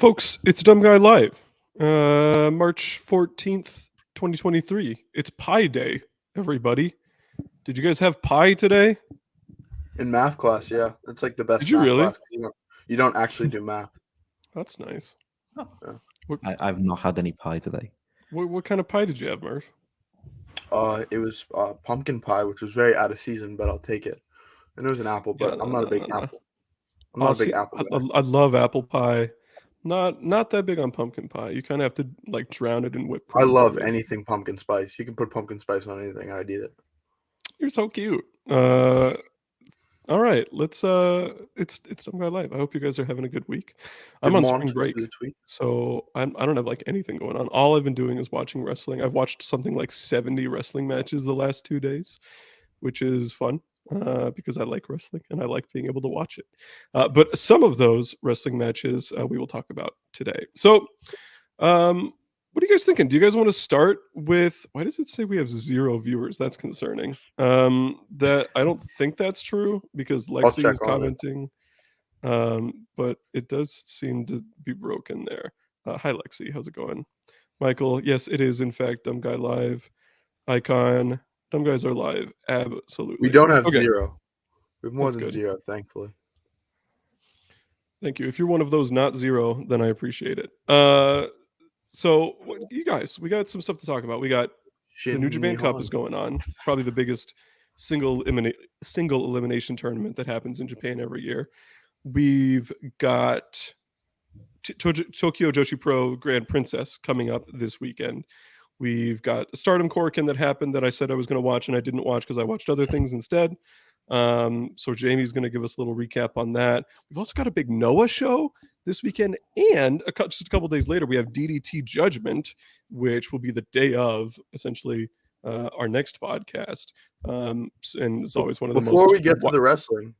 Folks, it's Dumb Guy Live, March 14th, 2023. It's Pi Day, everybody. Did you guys have pie today? In math class, yeah. It's like the best Did you math really? class. You don't actually do math. That's nice. I've not had any pie today. What kind of pie did you have, Murph? It was pumpkin pie, which was very out of season, but I'll take it. And it was an apple, but I'm not a big apple. I'm not a big apple guy. I love apple pie. Not that big on pumpkin pie. You kind of have to like drown it in whipped cream. I love anything pumpkin spice. You can put pumpkin spice on anything. I'd eat it. You're so cute. All right, let's it's Some Guy Live. I hope you guys are having a good week. I'm on spring break, so I don't have like anything going on. All I've been doing is watching wrestling. I've watched something like 70 wrestling matches the last 2 days, which is fun because I like wrestling and I like being able to watch it. But some of those wrestling matches we will talk about today. So what are you guys thinking? Do you guys want to start with, why does it say we have 0 viewers? That's concerning. That I don't think that's true because Lexi is commenting. But it does seem to be broken there. Hi Lexi, how's it going? Michael, yes, it is in fact Dumb Guy Live. Icon, Dumb Guys are live. Absolutely. We don't have 0. We have more That's than good. 0, thankfully. Thank you. If you're one of those not 0, then I appreciate it. So, you guys, we got some stuff to talk about. We got the New Japan Cup is going on, probably the biggest single elimination tournament that happens in Japan every year. We've got Tokyo Joshi Pro Grand Princess coming up this weekend. We've got Stardom Korakuen that happened that I said I was going to watch and I didn't watch because I watched other things instead. So Jamie's going to give us a little recap on that. We've also got a big Noah show this weekend, and just a couple days later we have DDT Judgment, which will be the day of essentially our next podcast. And it's always one of the Before we get to the wrestling,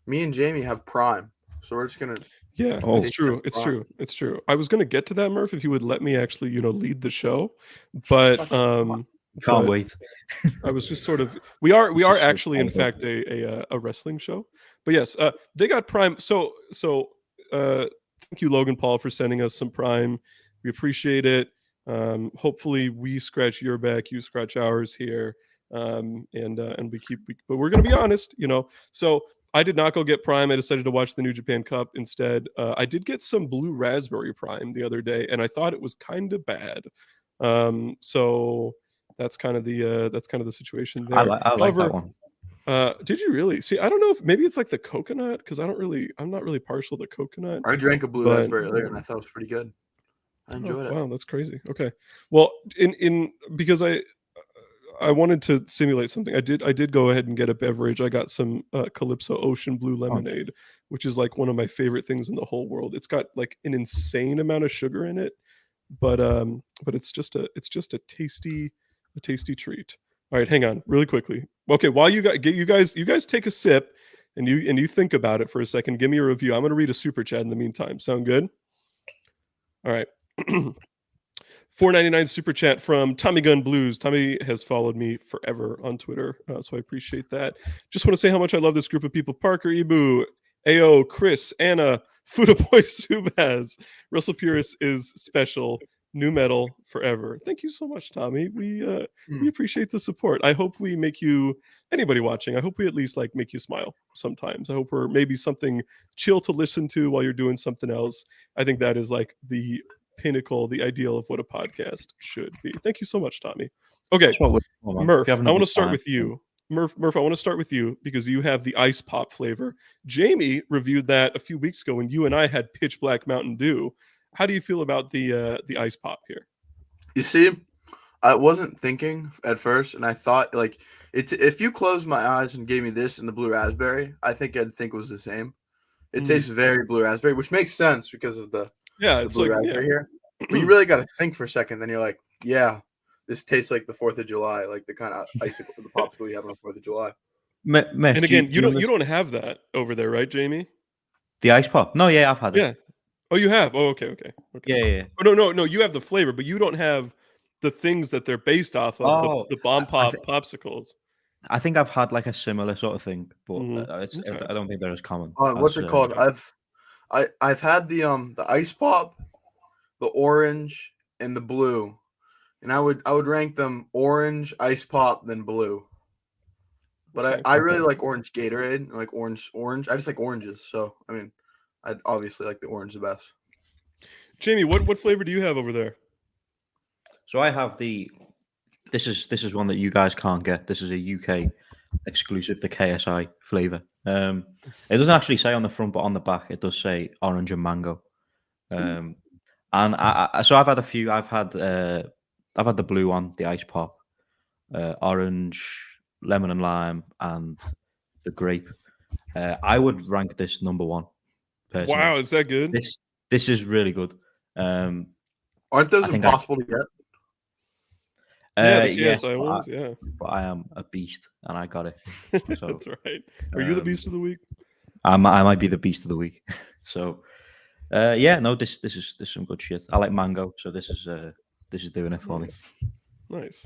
me and Jamie have Prime, so we're just gonna. Yeah, it's true. It's true. It's true. I was gonna get to that, Murph, if you would let me actually, lead the show, but can't wait. I was just sort of. We are actually, in fact, a wrestling show. But yes, they got Prime. So thank you, Logan Paul, for sending us some Prime. We appreciate it. Hopefully, we scratch your back, you scratch ours here, and we keep. But we're gonna be honest, So I did not go get Prime. I decided to watch the New Japan Cup instead. I did get some Blue Raspberry Prime the other day, and I thought it was kind of bad. So. That's kind of the situation there. I like that one. Did you really? See, I don't know if maybe it's like the coconut because I'm not really partial to coconut. I drank a Blue Raspberry earlier and I thought it was pretty good. I enjoyed it. Wow, that's crazy. Okay, well, because I wanted to simulate something. I did go ahead and get a beverage. I got some Calypso Ocean Blue Lemonade, which is like one of my favorite things in the whole world. It's got like an insane amount of sugar in it, but it's just a tasty treat. All right, hang on really quickly. Okay, while you guys take a sip and you think about it for a second, give me a review. I'm going to read a super chat in the meantime. Sound good? All right. $4.99 super chat from Tommy Gun Blues. Tommy has followed me forever on Twitter, so I appreciate that. Just want to say how much I love this group of people. Parker, Ibu, Ao, Chris, Anna, Fuda Boy Subaz. Russell Purist is special. New metal forever. Thank you so much, Tommy. We appreciate the support. I hope we make you, anybody watching, I hope we at least like make you smile sometimes. I hope we're maybe something chill to listen to while you're doing something else. I think that is like the pinnacle, the ideal of what a podcast should be. Thank you so much, Tommy. Okay, Murph, I want to start with you. Murph, I want to start with you because you have the ice pop flavor. Jamie reviewed that a few weeks ago when you and I had Pitch Black Mountain Dew. How do you feel about the ice pop here? You see, I wasn't thinking at first, and I thought like if you closed my eyes and gave me this and the Blue Raspberry, I think I'd think it was the same. It tastes very Blue Raspberry, which makes sense because of the Blue Raspberry here. But you really got to think for a second. Then you're like, yeah, this tastes like the 4th of July, like the kind of icicle, the popsicle you have on the 4th of July. And again, you don't have that over there, right, Jamie? The ice pop? No, yeah, I've had it. Yeah. Oh, you have? Oh, okay. Yeah. Oh, no, you have the flavor, but you don't have the things that they're based off of, the bomb pop popsicles. I think I've had like a similar sort of thing, but I don't think they're as common. What's it called? I've had the ice pop, the orange, and the blue. And I would rank them orange, ice pop, then blue. But I really like orange Gatorade, like orange. I just like oranges. So I mean, I'd obviously like the orange the best. Jamie, what flavor do you have over there? So I have the. This is one that you guys can't get. This is a UK exclusive, the KSI flavor. It doesn't actually say on the front, but on the back it does say orange and mango. And so I've had a few. I've had the blue one, the ice pop, orange, lemon and lime, and the grape. I would rank this number one. Personally. Wow, is that good? This is really good. Aren't those impossible to get? Yeah, the KSI ones, yeah. But I am a beast, and I got it. So, that's right. Are you the beast of the week? I might be the beast of the week. So, no, this is some good shit. I like mango, so this is doing it for me. Nice.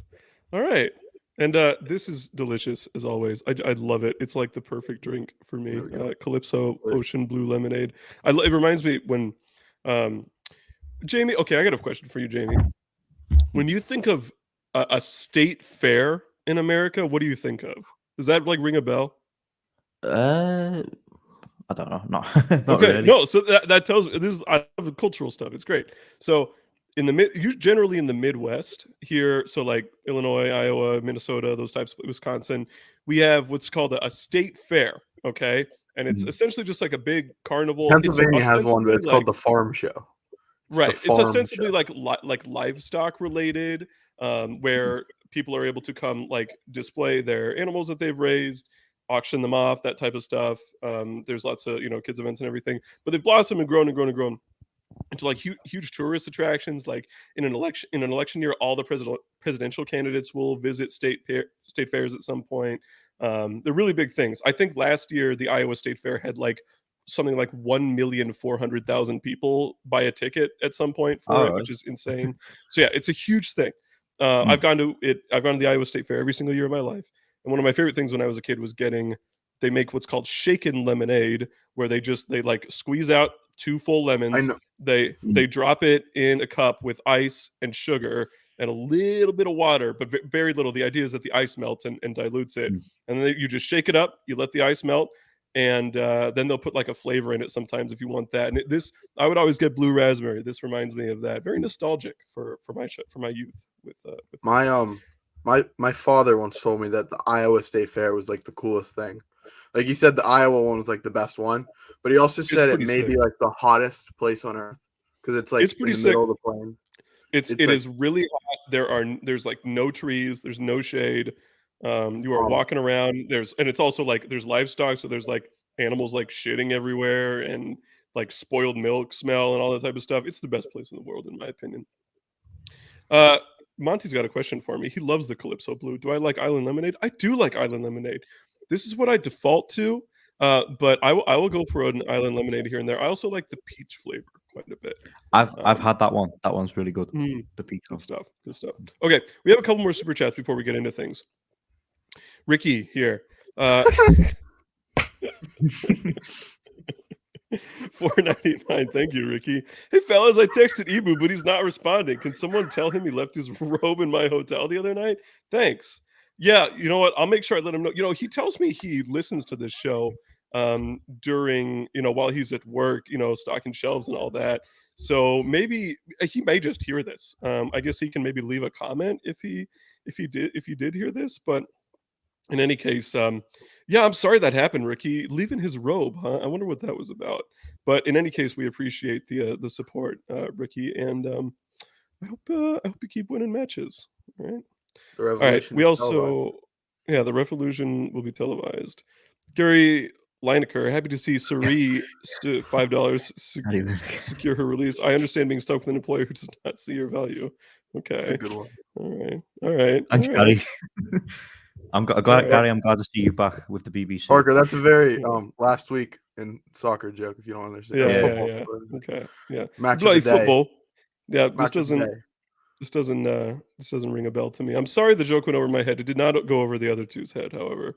All right. And this is delicious as always. I love it. It's like the perfect drink for me. Calypso Ocean Blue Lemonade. It reminds me when Jamie. Okay, I got a question for you, Jamie. When you think of a state fair in America, what do you think of? Does that like ring a bell? I don't know. Not okay. Really. No. So that tells me this. I love the cultural stuff. It's great. So in the generally in the Midwest here, so like Illinois, Iowa, Minnesota, those types, Wisconsin, we have what's called a state fair. Okay, and it's essentially just like a big carnival. Pennsylvania has one, but it's called the farm show. It's ostensibly like livestock related, where people are able to come like display their animals that they've raised, auction them off, that type of stuff. There's lots of kids events and everything, but they've blossomed and grown and grown and grown into like huge tourist attractions. Like in an election year, all the presidential candidates will visit state fairs at some point. They're really big things. I think last year the Iowa State Fair had like something like 1,400,000 people buy a ticket at some point for it, which is insane. So yeah, it's a huge thing. I've gone to the Iowa State Fair every single year of my life. And one of my favorite things when I was a kid was they make what's called shaken lemonade, where they like squeeze out 2 full lemons. They drop it in a cup with ice and sugar and a little bit of water, but very little. The idea is that the ice melts and dilutes it. And then you just shake it up, you let the ice melt, and then they'll put like a flavor in it sometimes if you want that. And I would always get blue raspberry. This reminds me of that. Very nostalgic for my youth. With my father once told me that the Iowa State Fair was like the coolest thing. Like he said, the Iowa one was like the best one, but he also said it may be like the hottest place on earth because it's like it's pretty in the middle of the plain. It is really hot. There's like no trees. There's no shade. You are walking around. And it's also like there's livestock, so there's like animals like shitting everywhere and like spoiled milk smell and all that type of stuff. It's the best place in the world, in my opinion. Monty's got a question for me. He loves the Calypso Blue. Do I like Island Lemonade? I do like Island Lemonade. This is what I default to, but I will go for an Island Lemonade here and there. I also like the peach flavor quite a bit. I've had that one. That one's really good. The peach one. Good stuff. Okay, we have a couple more super chats before we get into things. Ricky here. $4.99. Thank you, Ricky. Hey, fellas, I texted Ibu, but he's not responding. Can someone tell him he left his robe in my hotel the other night? Thanks. Yeah, you know what? I'll make sure I let him know. He tells me he listens to this show during, while he's at work, stocking shelves and all that. So maybe he may just hear this. I guess he can maybe leave a comment if you did hear this, but in any case, yeah, I'm sorry that happened, Ricky. Leaving his robe, huh? I wonder what that was about. But in any case, we appreciate the support, Ricky, and I hope you keep winning matches. All right. All right. We also, the Revolution will be televised. Gary Lineker, happy to see Sari $5 secure her release. I understand being stuck with an employer who does not see your value. Okay. That's a good one. All right. Thanks, Gary. I'm glad, Gary. I'm glad to see you back with the BBC. Parker, that's a very last week in soccer joke. If you don't understand, yeah. Okay, yeah. Match of the day. Football. Yeah, this doesn't ring a bell to me. I'm sorry the joke went over my head. It did not go over the other two's head, however.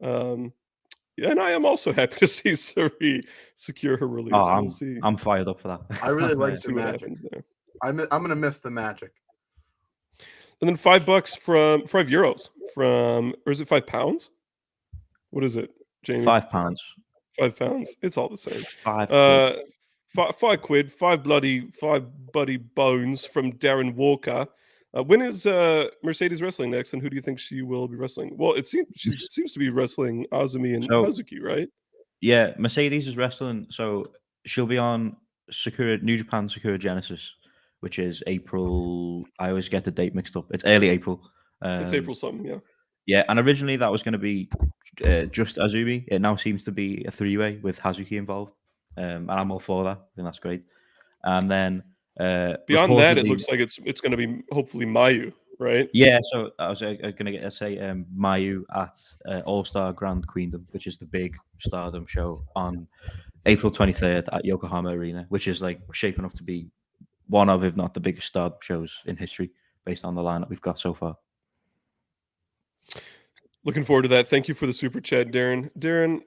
And I am also happy to see Sari secure her release. I'm fired up for that. I really like the match there. I'm gonna miss the magic. And then €5 from €5 from, or is it £5? What is it, Jamie? £5. £5. It's all the same. £5. £5, five bloody bones from Darren Walker. When is Mercedes wrestling next, and who do you think she will be wrestling? Well, it seems she seems to be wrestling Azumi and Hazuki, right? Yeah, Mercedes is wrestling, so she'll be on New Japan Sakura Genesis, which is April. I always get the date mixed up. It's early April. It's April something, yeah. Yeah, and originally that was going to be just Azumi. It now seems to be a three-way with Hazuki involved, and I'm all for that. I think that's great. And then beyond that, it looks like it's going to be hopefully Mayu, right? Yeah, so I was going to say Mayu at All Star Grand Queendom, which is the big Stardom show on April 23rd at Yokohama Arena, which is like shaping up to be one of, if not the biggest Stardom shows in history, based on the lineup we've got so far. Looking forward to that. Thank you for the super chat, Darren. Darren,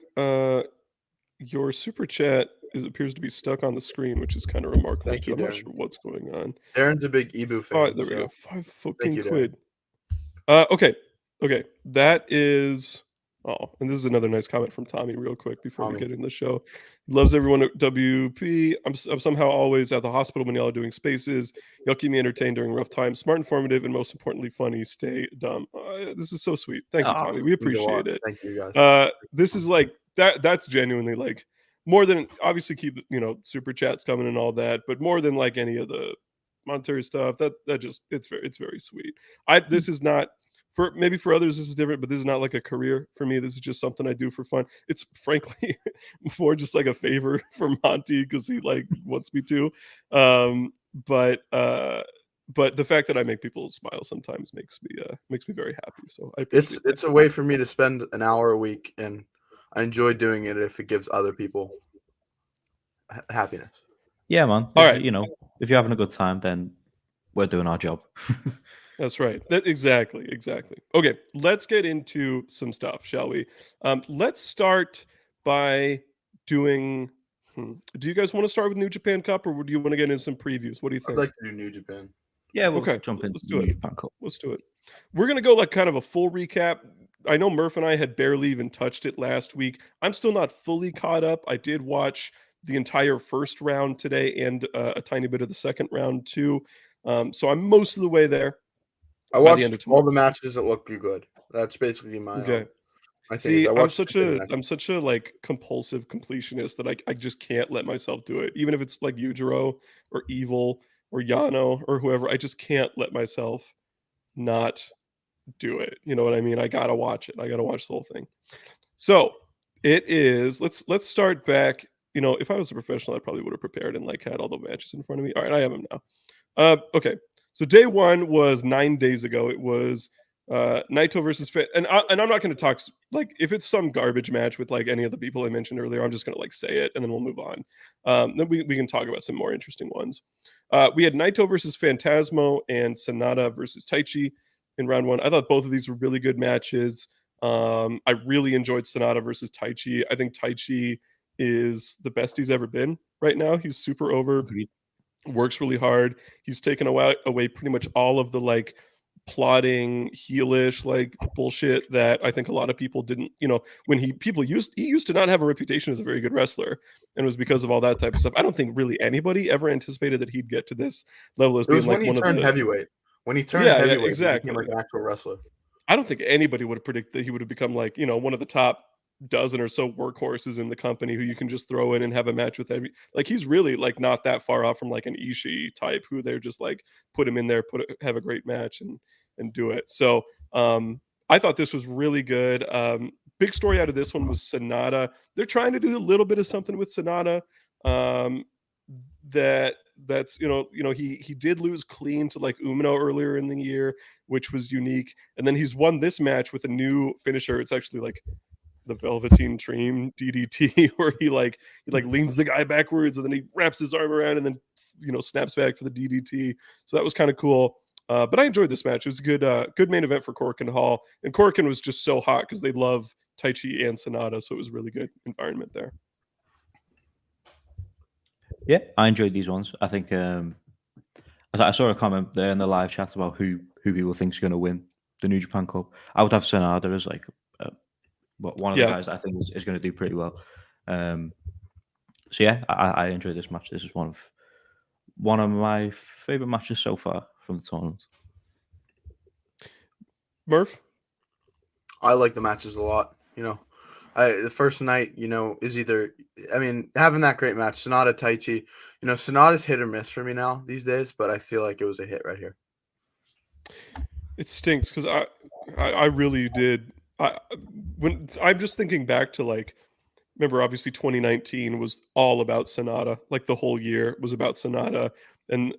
your super chat appears to be stuck on the screen, which is kind of remarkable. Thank you, I'm Darren. not sure what's going on. Darren's a big Ibu fan. There we go. £5 Darren. Okay. That is. Oh, and this is another nice comment from Tommy, real quick before we get in the show. He loves everyone at WP. I'm somehow always at the hospital when y'all are doing spaces. Y'all keep me entertained during rough times. Smart, informative, and most importantly, funny. Stay dumb. This is so sweet. Thank you, Tommy. We appreciate it. Thank you, guys. This is like that. That's genuinely like more than, obviously keep super chats coming and all that, but more than like any of the monetary stuff. That just it's very sweet. This is not. Maybe for others this is different, but this is not like a career for me. This is just something I do for fun. It's frankly more just like a favor for Monty because he like wants me to. But the fact that I make people smile sometimes makes me very happy. So I appreciate it's a way for me to spend an hour a week, and I enjoy doing it if it gives other people happiness. Yeah, man. All right, if you're having a good time, then we're doing our job. That's right. Exactly. Okay, let's get into some stuff, shall we? Let's start by doing. Do you guys want to start with New Japan Cup, or do you want to get into some previews? What do you think? I'd like to do New Japan. Yeah, we'll jump into New Japan Cup. Let's do it. We're gonna go like kind of a full recap. I know Murph and I had barely even touched it last week. I'm still not fully caught up. I did watch the entire first round today and a tiny bit of the second round too. So I'm most of the way there. I watched all the matches that looked good. That's basically my I'm such a like compulsive completionist that I just can't let myself do it. Even if it's like Yujiro or Evil or Yano or whoever, I just can't let myself not do it. You know what I mean? I gotta watch it. I gotta watch the whole thing. So it is. Let's start back. If I was a professional, I probably would have prepared and like had all the matches in front of me. All right, I have them now. Okay. So day one was 9 days ago. It was Naito versus Fit, and I'm not going to talk like if it's some garbage match with like any of the people I mentioned earlier. I'm just going to like say it and then we'll move on. Then we can talk about some more interesting ones. We had Naito versus Phantasmo and Sonata versus Taichi in round one. I thought both of these were really good matches. I really enjoyed Sonata versus Taichi. I think Taichi is the best he's ever been right now. He's super over. Agreed. Works really hard. He's taken away pretty much all of the like plotting heelish like bullshit that I think a lot of people didn't, when he used to not have a reputation as a very good wrestler, and it was because of all that type of stuff. I don't think really anybody ever anticipated that he'd get to this level as being like one of the heavyweight. When he turned heavyweight, exactly. He became like an actual wrestler. I don't think anybody would have predicted that he would have become like, one of the top dozen or so workhorses in the company who you can just throw in and have a match with every, like he's really like not that far off from like an Ishii type who they're just like put him in there, have a great match and do it. So I thought this was really good. Big story out of this one was Sonata. They're trying to do a little bit of something with Sonata. That's he did lose clean to like Umino earlier in the year, which was unique. And then he's won this match with a new finisher. It's actually like the Velveteen Dream DDT, where he leans the guy backwards and then he wraps his arm around and then snaps back for the DDT. So that was kind of cool. But I enjoyed this match. It was a good main event for Korakuen Hall, and Korakuen was just so hot because they love Taichi and Sonata, so it was really good environment there. Yeah, I enjoyed these ones. I think I saw a comment there in the live chat about who people think is going to win the New Japan Cup. I would have Sonada as like one of the guys that I think is going to do pretty well. So yeah, I enjoyed this match. This is one of my favorite matches so far from the tournament. Murph? I like the matches a lot. The first night, is either, having that great match, Sonata Taichi. Sonata's hit or miss for me now these days, but I feel like it was a hit right here. It stinks because I really did. When I'm just thinking back to like, remember obviously 2019 was all about Sonata. Like the whole year was about Sonata, and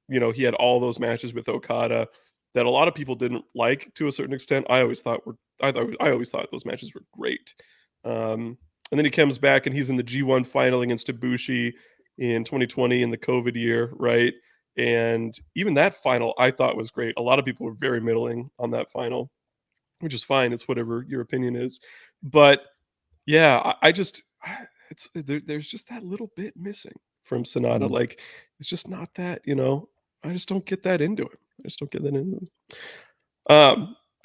he had all those matches with Okada that a lot of people didn't like to a certain extent. I always thought those matches were great. And then he comes back and he's in the G1 final against Ibushi in 2020 in the COVID year, right? And even that final I thought was great. A lot of people were very middling on that final, which is fine. It's whatever your opinion is. But yeah, there's just that little bit missing from Sonata. Like it's just not that, I just don't get that into him.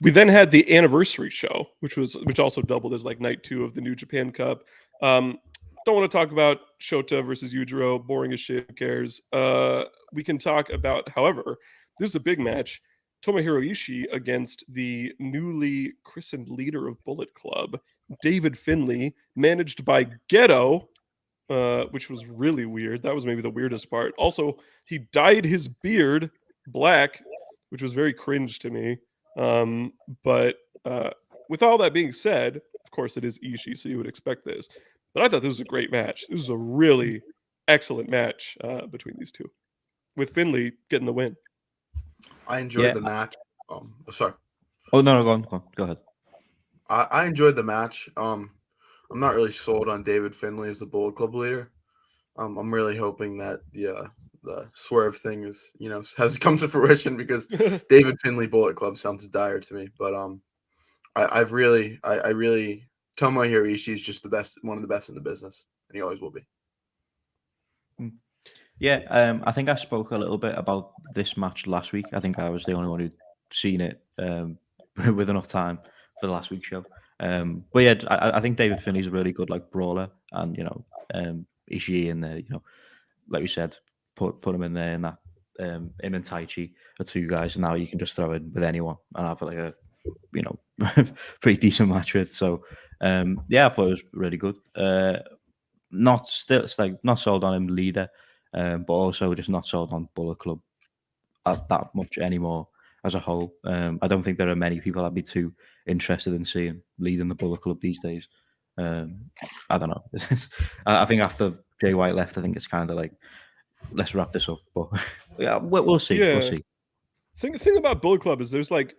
We then had the anniversary show, which also doubled as like night 2 of the New Japan Cup. Don't want to talk about Shota versus Yujiro. Boring as shit. Who cares? We can talk about, however, this is a big match. Tomohiro Ishii against the newly christened leader of Bullet Club, David Finlay, managed by Geto, which was really weird. That was maybe the weirdest part. Also, he dyed his beard black, which was very cringe to me. But with all that being said, of course, it is Ishii, so you would expect this. But I thought this was a great match. This was a really excellent match between these two, with Finlay getting the win. I enjoyed the match. Sorry. Oh no, go ahead. I enjoyed the match. I'm not really sold on David Finlay as the Bullet Club leader. I'm really hoping that the swerve thing has come to fruition, because David Finlay Bullet Club sounds dire to me. But I really Tomohiro Ishii is just the best, one of the best in the business, and he always will be. Yeah, I think I spoke a little bit about this match last week. I think I was the only one who'd seen it with enough time for the last week's show. But yeah, I think David Finlay's a really good like brawler, and Ishii in there, like we said, put him in there, and that him and Taichi are two guys, and now you can just throw in with anyone and have like a pretty decent match with. So yeah, I thought it was really good. Not sold on him leader, but also just not sold on Bullet Club that much anymore as a whole. I don't think there are many people I'd be too interested in seeing leading the Bullet Club these days. I don't know. I think after Jay White left, I think it's kind of like, let's wrap this up. But yeah, we'll see. Yeah. We'll see. Thing about Bullet Club is there's like,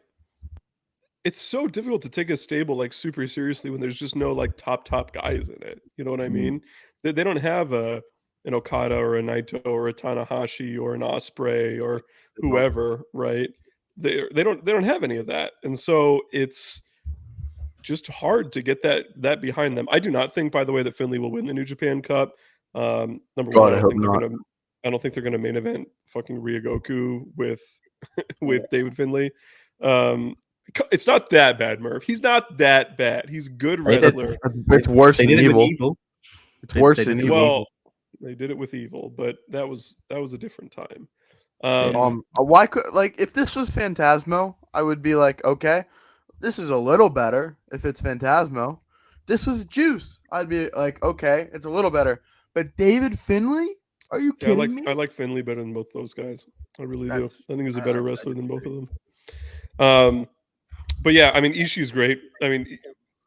it's so difficult to take a stable like super seriously when there's just no like top guys in it. You know what I mean? They don't have an Okada or a Naito or a Tanahashi or an Ospreay or whoever, right? They don't have any of that, and so it's just hard to get that behind them. I do not think, by the way, that Finlay will win the New Japan Cup. Number one, I don't think they're gonna main event fucking Ryogoku with David Finlay. It's not that bad, Murph. He's not that bad. He's a good wrestler. It's worse than Evil. It's worse than Evil. Well, they did it with Evil, but that was a different time. Why could, like, if this was Phantasmo, I would be like, okay, this is a little better if it's Phantasmo. This was Juice, I'd be like, okay, it's a little better. But David Finlay? Are you kidding me? I like Finlay better than both those guys. I really do. I think he's a better wrestler than both of them. But yeah, I mean, Ishii's great. I mean,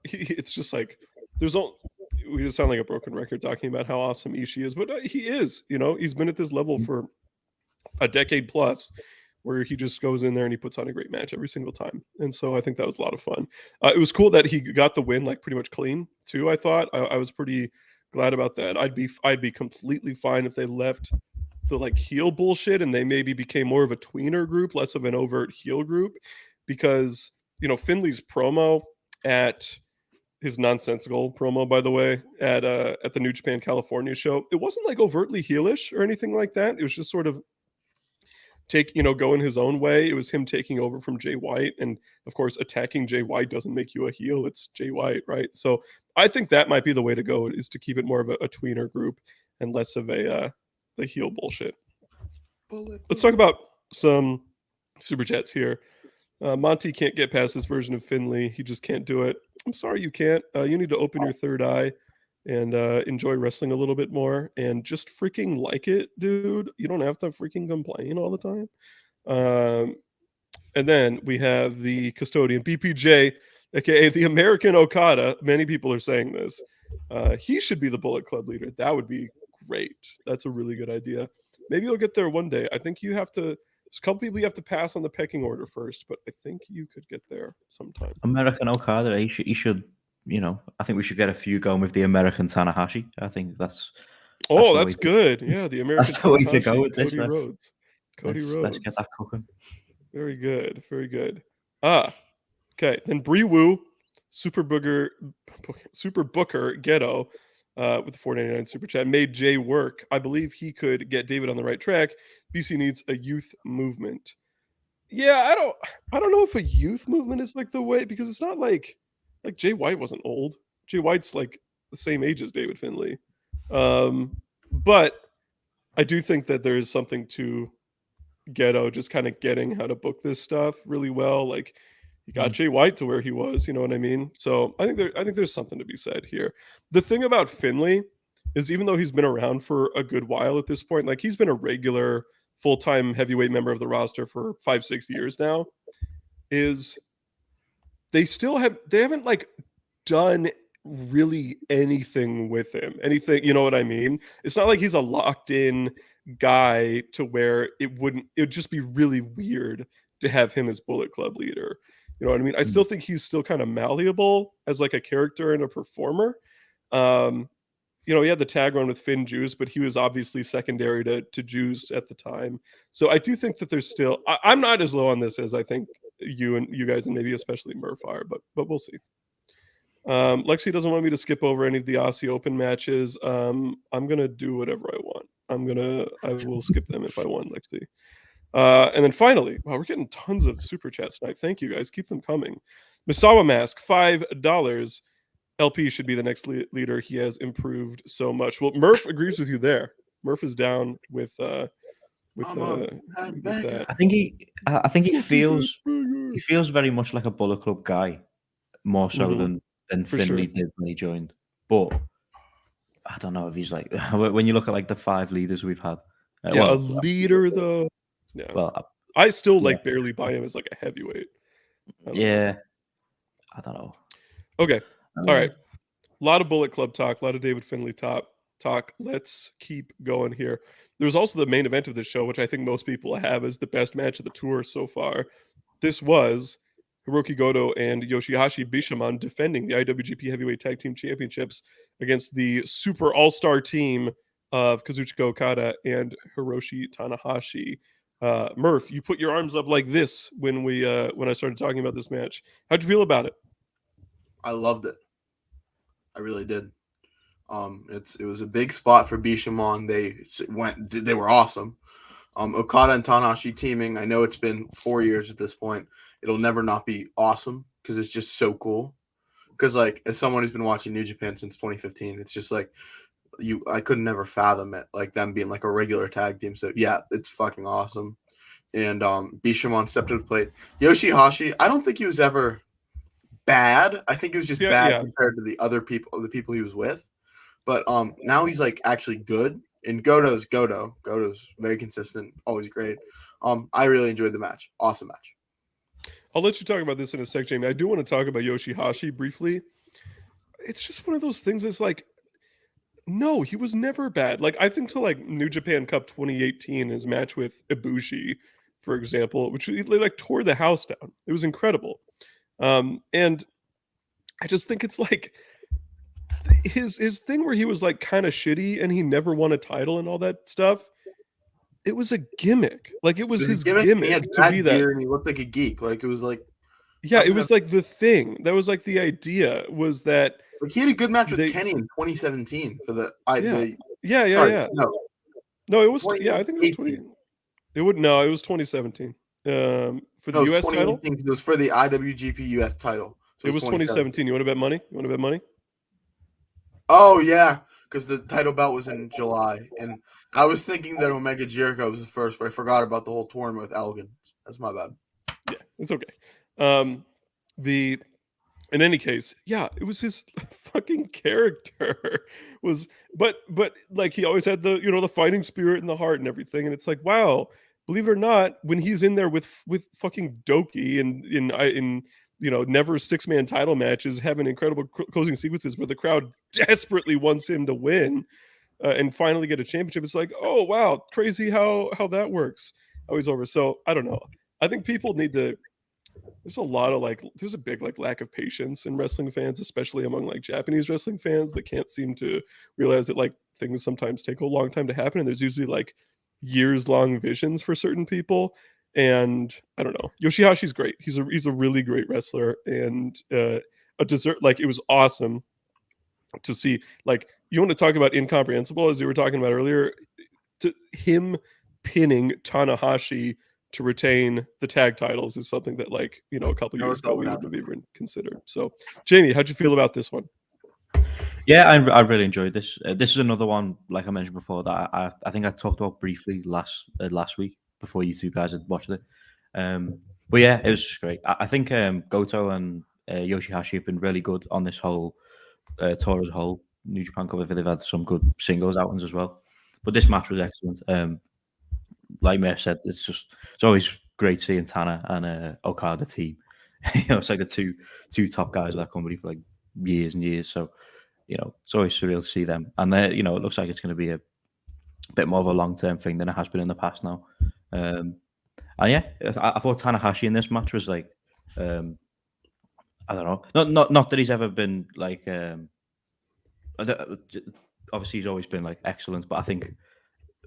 it's just like we just sound like a broken record talking about how awesome Ishii is, but he is. He's been at this level for a decade plus, where he just goes in there and he puts on a great match every single time. And so I think that was a lot of fun. It was cool that he got the win like pretty much clean too. I thought I was pretty glad about that. I'd be completely fine if they left the like heel bullshit and they maybe became more of a tweener group, less of an overt heel group, because Finlay's promo at his nonsensical promo, by the way, at the New Japan California show, it wasn't like overtly heelish or anything like that. It was just sort of going his own way. It was him taking over from Jay White, and of course, attacking Jay White doesn't make you a heel. It's Jay White, right? So I think that might be the way to go, is to keep it more of a tweener group and less of the heel bullshit. Let's talk about some super chats here. Monty can't get past this version of Finley. He just can't do it. I'm sorry you can't. You need to open your third eye and enjoy wrestling a little bit more and just freaking like it, dude. You don't have to freaking complain all the time. And then we have the custodian, BPJ, aka the American Okada. Many people are saying this. He should be the Bullet Club leader. That would be great. That's a really good idea. Maybe you'll get there one day. I think you have to. There's a couple people you have to pass on the pecking order first, but I think you could get there sometime. American Okada, he should. I think we should get a few going with the American Tanahashi. I think that's good. Yeah, the American that's the way to go with Cody this. Rhodes. Cody Rhodes. Let's get that cooking. Very good. Very good. Okay. Then Bree Woo, Super Booker Ghetto with the $4.99 super chat made Jay work. I believe he could get David on the right track. BC needs a youth movement. Yeah, I don't know if a youth movement is like the way, because it's not like Jay White wasn't old. Jay White's like the same age as David Finlay. But I do think that there is something to Ghetto just kind of getting how to book this stuff really well. Like, he got Jay White to where he was, you know what I mean? So I think there's something to be said here. The thing about Finlay is, even though he's been around for a good while at this point, like, he's been a regular full-time heavyweight member of the roster for 5-6 years now, is they haven't like done really anything with him. Anything, you know what I mean? It's not like he's a locked in guy to where it would just be really weird to have him as Bullet Club leader. You know what I mean? I still think he's still kind of malleable as like a character and a performer. He had the tag run with Finn Juice, but he was obviously secondary to Juice at the time. So I do think that there's still, I'm not as low on this as I think you guys and maybe especially Murph are, but we'll see. Lexi doesn't want me to skip over any of the Aussie Open matches. I'm gonna do whatever I want. I will skip them if I want, Lexi. And then finally, wow, we're getting tons of super chats tonight. Thank you guys. Keep them coming. Misawa Mask, $5. LP should be the next leader. He has improved so much. Well, Murph agrees with you there. Murph is down with that. I think he feels very much like a Bullet Club guy, more so than Finlay did when he joined. But I don't know if he's like, when you look at like the 5 leaders we've had. A leader though. Yeah. Well, I still barely buy him as like a heavyweight. I don't know. Okay. All right. A lot of Bullet Club talk, a lot of David Finlay talk. Let's keep going here. There's also the main event of this show, which I think most people have as the best match of the tour so far. This was Hiroki Goto and Yoshihashi Bishamon defending the IWGP Heavyweight Tag Team Championships against the super all-star team of Kazuchika Okada and Hiroshi Tanahashi. Murph, you put your arms up like this when I started talking about this match. How'd you feel about it? I loved it. I really did. It was a big spot for Bishamon. They were awesome. Okada and Tanahashi teaming. I know it's been 4 years at this point. It'll never not be awesome because it's just so cool. Because like, as someone who's been watching New Japan since 2015, it's just like I could never fathom it, like them being like a regular tag team. So yeah, it's fucking awesome. And Bishamon stepped to the plate. Yoshihashi, I don't think he was ever bad. I think he was just bad compared to the other people, the people he was with. But now he's like actually good. And Goto's very consistent, always great. I really enjoyed the match. Awesome match. I'll let you talk about this in a sec, Jamie. I do want to talk about Yoshihashi briefly. It's just one of those things that's like, no, he was never bad. Like, I think to like New Japan Cup 2018, his match with Ibushi, for example, which they like tore the house down. It was incredible. And I just think it's like his thing where he was like kind of shitty and he never won a title and all that stuff. It was a gimmick. Like, it was his gimmick to be that. And he looked like a geek. Like, it was like, yeah, it was like the thing. That was like the idea was that. Like, he had a good match with Kenny in 2017 for the. No, it was. I think it was 20. It would no, it was 2017. For the US title? It was for the IWGP US title. So it was 2017. You want to bet money? You want to bet money? Oh yeah, because the title belt was in July, and I was thinking that Omega Jericho was the first, but I forgot about the whole tournament with Elgin. That's my bad. Yeah, it's okay. In any case, yeah, it was his fucking character but like he always had the the fighting spirit and the heart and everything, and it's like, wow, believe it or not, when he's in there with fucking Doki and in never 6-man title matches, having incredible closing sequences where the crowd desperately wants him to win and finally get a championship, it's like, oh wow, crazy how that works, how he's over. So I don't know. I think people need to. There's a lot of there's a big lack of patience in wrestling fans, especially among Japanese wrestling fans that can't seem to realize that things sometimes take a long time to happen, and there's usually years long visions for certain people. And I don't know, Yoshihashi's great. He's a really great wrestler, and a dessert. It was awesome to see. You want to talk about incomprehensible, as you were talking about earlier, to him pinning Tanahashi to retain the tag titles is something that a couple years ago we wouldn't have even considered. So Jamie, how'd you feel about this one? Yeah, I really enjoyed this. This is another one, like I mentioned before, that I think I talked about briefly last week before you two guys had watched it. But yeah, it was just great. I think Goto and Yoshihashi have been really good on this whole tour as a whole. New Japan Cup, they've had some good singles outings as well. But this match was excellent. Like Murph said, it's always great seeing Tana and Okada team. It's like the two top guys of that company for years and years. So it's always surreal to see them. And it looks like it's going to be a bit more of a long-term thing than it has been in the past now. And yeah, I thought Tanahashi in this match was I don't know, not that he's ever been obviously he's always been excellent, but I think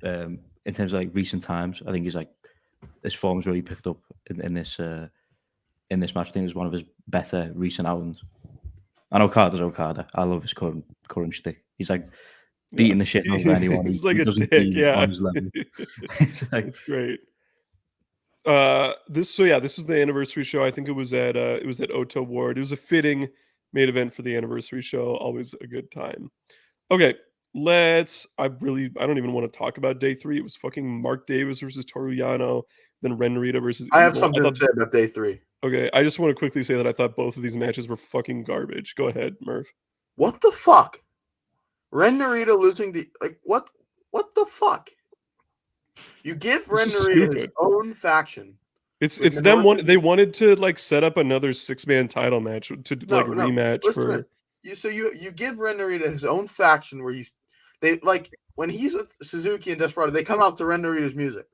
in terms of recent times, I think he's his form's really picked up in this match. I think it's one of his better recent outings. And Okada's Okada. I love his current shtick. He's beating the shit out of anyone. He's like a dick, yeah. It's great. This was the anniversary show. I think it was at Oto Ward. It was a fitting main event for the anniversary show. Always a good time. Okay, I don't even want to talk about day 3. It was fucking Mark Davis versus Toru Yano, then Ren Narita versus I have something to say about day 3. Okay, I just want to quickly say that I thought both of these matches were fucking garbage. Go ahead, Murph. What the fuck? Ren Narita losing the what the fuck? You give Ren Narita his own faction. It's them they wanted to set up another 6-man title match to rematch for. You give Ren Narita his own faction where when he's with Suzuki and Desperado, they come out to Ren Narita's music.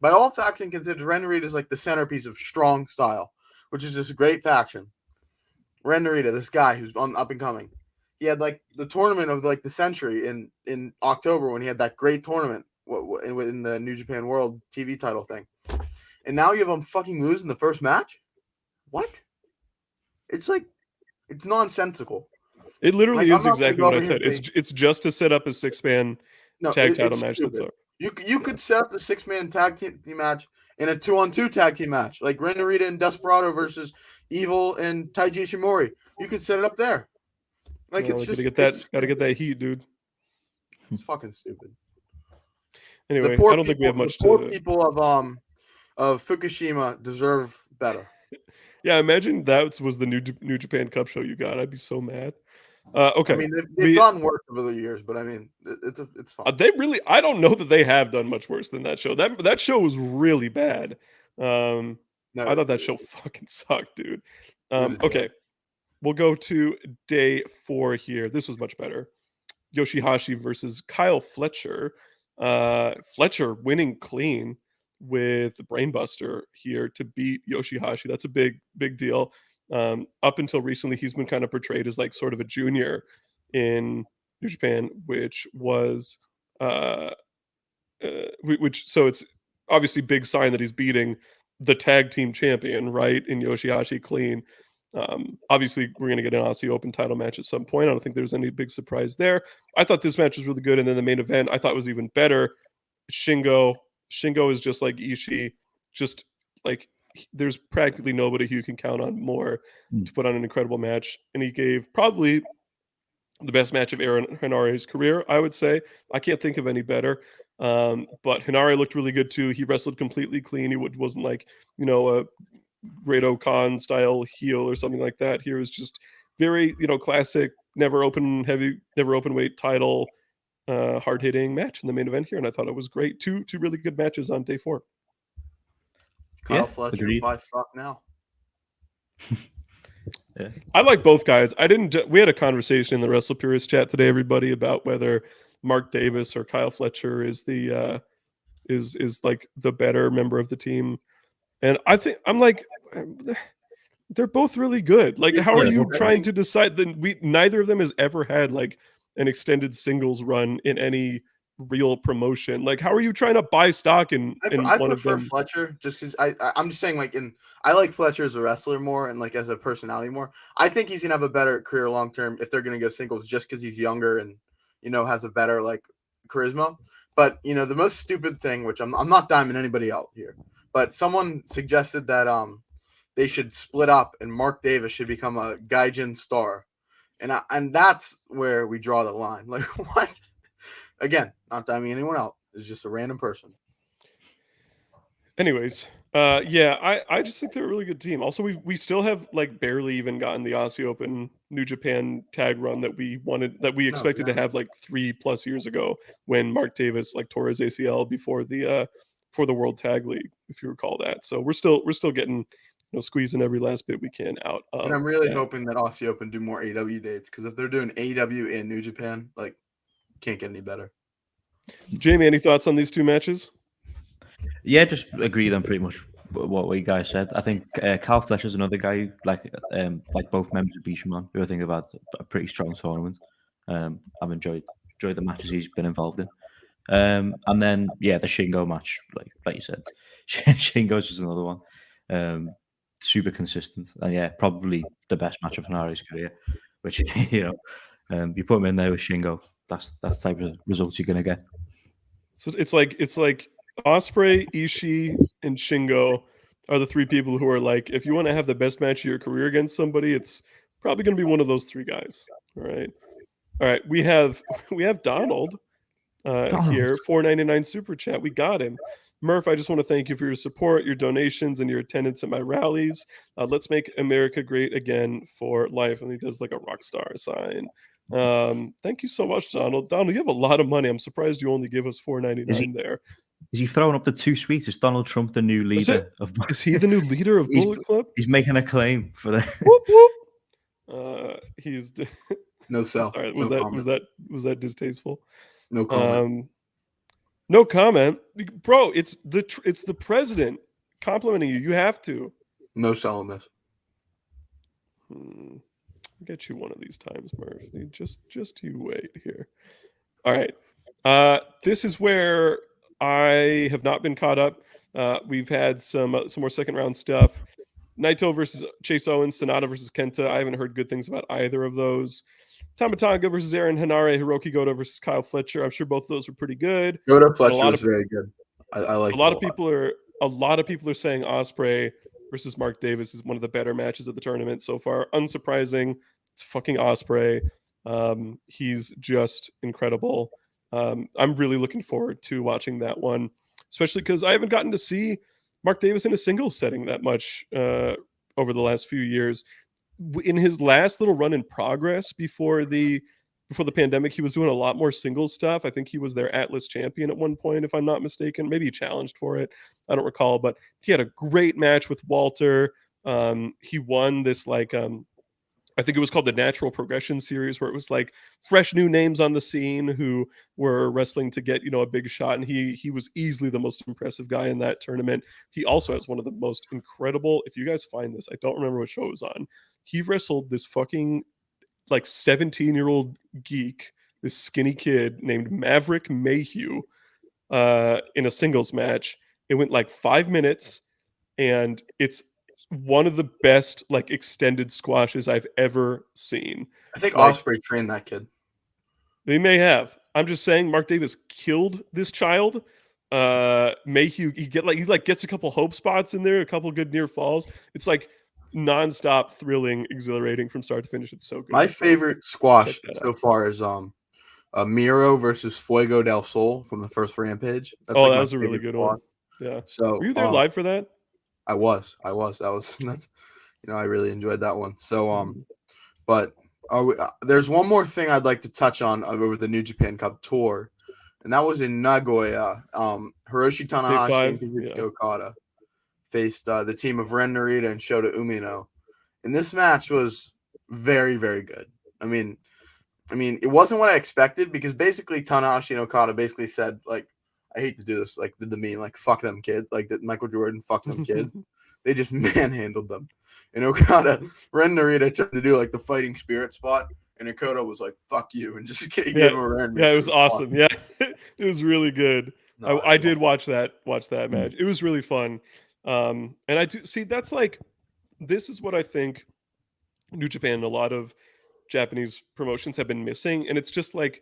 By all faction considered, Ren Narita is the centerpiece of strong style, which is just a great faction. Ren Narita, this guy who's up and coming. He had the tournament of the century in October when he had that great tournament in the New Japan World TV title thing. And now you have him fucking lose in the first match? What? It's it's nonsensical. It literally is exactly what I said. It's just to set up a 6-man tag title match. That's all. You could set up the 6-man tag team match in a 2-on-2 tag team match, like Ren Narita and Desperado versus Evil and Taiji Ishimori. You could set it up there. It's just gotta get that heat, dude. It's fucking stupid. Anyway, I don't think we have much to. The poor people of Fukushima deserve better. Yeah, imagine that was the New Japan Cup show you got. I'd be so mad. Okay, I mean they've done worse over the years, but I mean it's fine. They really, I don't know that they have done much worse than that show. That show was really bad. I thought that show fucking sucked, dude. Okay, we'll go to day 4 here. This was much better. Yoshihashi versus Kyle Fletcher. Fletcher winning clean with the Brainbuster here to beat Yoshihashi. That's a big deal. Up until recently, he's been kind of portrayed as sort of a junior in New Japan, which was so it's obviously big sign that he's beating the tag team champion, right, in Yoshihashi clean. Obviously, we're going to get an Aussie Open title match at some point. I don't think there's any big surprise there. I thought this match was really good, and then the main event I thought was even better. Shingo Shingo is just like Ishii, just like there's practically nobody who you can count on more to put on an incredible match. And he gave probably the best match of Aaron Hinare's career, I would say. I can't think of any better. But Hinare looked really good too. He wrestled completely clean. He wasn't like, a Great Khan style heel or something like that. Here was just very, classic, never open weight title, hard hitting match in the main event here. And I thought it was great. Two really good matches on day 4. Kyle Fletcher, buy stock now. Yeah. I like both guys. We had a conversation in the Wrestle Purist chat today, everybody, about whether Mark Davis or Kyle Fletcher is the is like the better member of the team. And I'm like, they're both really good. Like, how are you trying to decide that neither of them has ever had like an extended singles run in any real promotion? Like, how are you trying to buy stock in one of them? I prefer Fletcher just because I'm just saying, like, I like Fletcher as a wrestler more and like as a personality more. I think he's gonna have a better career long term if they're gonna go singles just because he's younger and has a better like charisma. But the most stupid thing, which I'm not diming anybody out here, but someone suggested that they should split up and Mark Davis should become a Gaijin star, and that's where we draw the line. Like, what? Again, not diming anyone out. It's just a random person. Anyways, I just think they're a really good team. Also, we still have like barely even gotten the Aussie Open New Japan tag run that we expected to have like 3+ years ago when Mark Davis like tore his ACL before the World Tag League, if you recall that. So we're still getting squeezing every last bit we can out. And I'm really hoping that Aussie Open do more AEW dates, because if they're doing AEW in New Japan, like, can't get any better. Jamie, any thoughts on these two matches? Yeah, just agree on pretty much what you guys said. I think Kyle Fletcher's another guy like both members of Bishamon, who I think have had a pretty strong tournament. I've enjoyed the matches he's been involved in. And then the Shingo match, like you said, Shingo's just another one. Super consistent, and probably the best match of Hinare's career. Which you put him in there with Shingo, that's the type of results you're gonna get. So it's like Ospreay, Ishii, and Shingo are the 3 people who are like, if you want to have the best match of your career against somebody, it's probably going to be one of those 3 guys. All right. We have Donald here, $4.99 super chat. We got him. Murph, I just want to thank you for your support, your donations, and your attendance at my rallies. Let's make America great again for life. And he does like a rock star sign. Thank you so much, Donald. Donald, you have a lot of money. I'm surprised you only give us $4.99 there. Is he throwing up the 2 sweets? Is Donald Trump the new leader Is he the new leader of Bullet Club? He's making a claim for that. Whoop whoop. He's no sell. Sorry, was that distasteful? No comment. No comment, bro. It's the president complimenting you. You have to. No sell on this. I'll get you one of these times, Murphy. Just you wait here. All right. This is where I have not been caught up. We've had some more second round stuff. Naito versus Chase Owens, Sonata versus Kenta. I haven't heard good things about either of those. Tamatanga versus Aaron Hinare, Hiroki Goto versus Kyle Fletcher. I'm sure both of those were pretty good. Goto Fletcher was very good. I like. A lot of people are saying Ospreay versus Mark Davis is one of the better matches of the tournament so far. Unsurprising. It's fucking Ospreay. He's just incredible. I'm really looking forward to watching that one, especially because I haven't gotten to see Mark Davis in a singles setting that much over the last few years. In his last little run in Progress before the pandemic, he was doing a lot more singles stuff. I think he was their Atlas champion at one point, if I'm not mistaken. Maybe he challenged for it. I don't recall, but he had a great match with Walter. He won this I think it was called the Natural Progression Series, where it was like fresh new names on the scene who were wrestling to get, a big shot. And he was easily the most impressive guy in that tournament. He also has one of the most incredible, if you guys find this, I don't remember what show it was on. He wrestled this fucking 17-year-old geek, this skinny kid named Maverick Mayhew in a singles match. It went 5 minutes, and it's one of the best extended squashes I've ever seen. I think Ospreay trained that kid. They may have. I'm just saying Mark Davis killed this child. Mayhew, he gets a couple hope spots in there, a couple good near falls. It's like nonstop thrilling, exhilarating from start to finish. It's so good. My favorite squash so far is Miro versus Fuego del Sol from the first Rampage. That's that was a really good one. Yeah. So were you there live for that? I was. That's I really enjoyed that one. So but there's one more thing I'd like to touch on over the New Japan Cup tour, and that was in Nagoya. Hiroshi Tanahashi and Kazuchika Okada faced the team of Ren Narita and Shota Umino, and this match was very, very good. I mean, it wasn't what I expected because basically Tanahashi and Okada basically said, like, I hate to do this, like, did the meme, like, fuck them kids, like that Michael Jordan, fuck them kids. They just manhandled them. And Okada, Ren Narita tried to do like the fighting spirit spot, and Okada was like, fuck you, and just gave him a Ren. Yeah, it was awesome. Yeah, it was really good. No, I did watch that match. It was really fun. And I do see that's like, this is what I think New Japan and a lot of Japanese promotions have been missing. And it's just like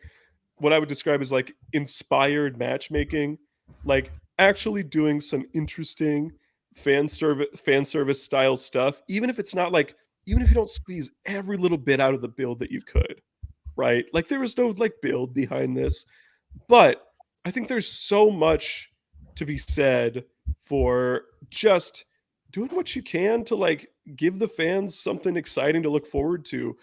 what I would describe as like inspired matchmaking, like actually doing some interesting fan service style stuff, even if it's not like, even if you don't squeeze every little bit out of the build that you could, right? Like there was no like build behind this, but I think there's so much to be said for just doing what you can to like give the fans something exciting to look forward to,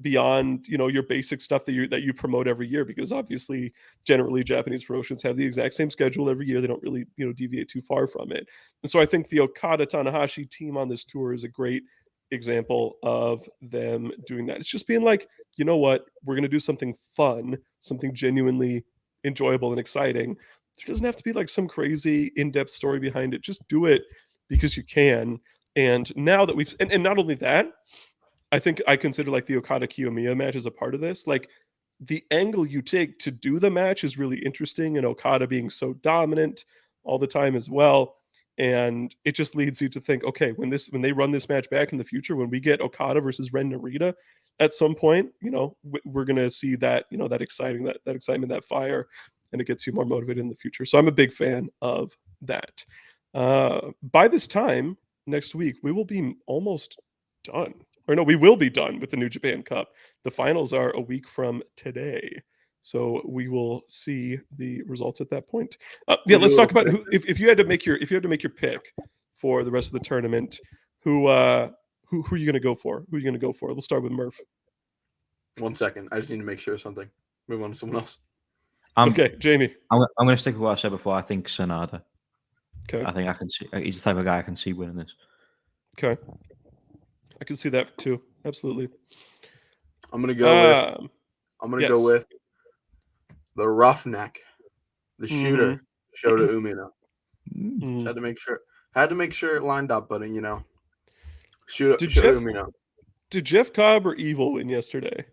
beyond your basic stuff that you promote every year, because obviously generally Japanese promotions have the exact same schedule every year. They don't really deviate too far from it. And so I think the Okada Tanahashi team on this tour is a great example of them doing that. It's just being like, you know what, we're going to do something fun, something genuinely enjoyable and exciting. There doesn't have to be like some crazy in-depth story behind it. Just do it because you can. And now that we've and not only that, I think I consider like the Okada Kiyomiya match as a part of this. Like the angle you take to do the match is really interesting, and Okada being so dominant all the time as well. And it just leads you to think, okay, when they run this match back in the future, when we get Okada versus Ren Narita at some point, we're gonna see that, that excitement, that fire, and it gets you more motivated in the future. So I'm a big fan of that. By this time next week, we will be almost done. Or no, we will be done with the New Japan Cup. The finals are a week from today. So we will see the results at that point. Let's talk about who, if you had to make your pick for the rest of the tournament, who are you going to go for? Who are you going to go for? We'll start with Murph. 1 second. I just need to make sure of something. Move on to someone else. Okay, Jamie. I'm going to stick with what I said before. I think Sanada. Okay. I think I can see. He's the type of guy I can see winning this. Okay. I can see that too. Absolutely. I'm gonna go with the roughneck, the shooter, Shota Umino. Just had to make sure it lined up, but Shota Umino. Did Jeff Cobb or Evil win yesterday?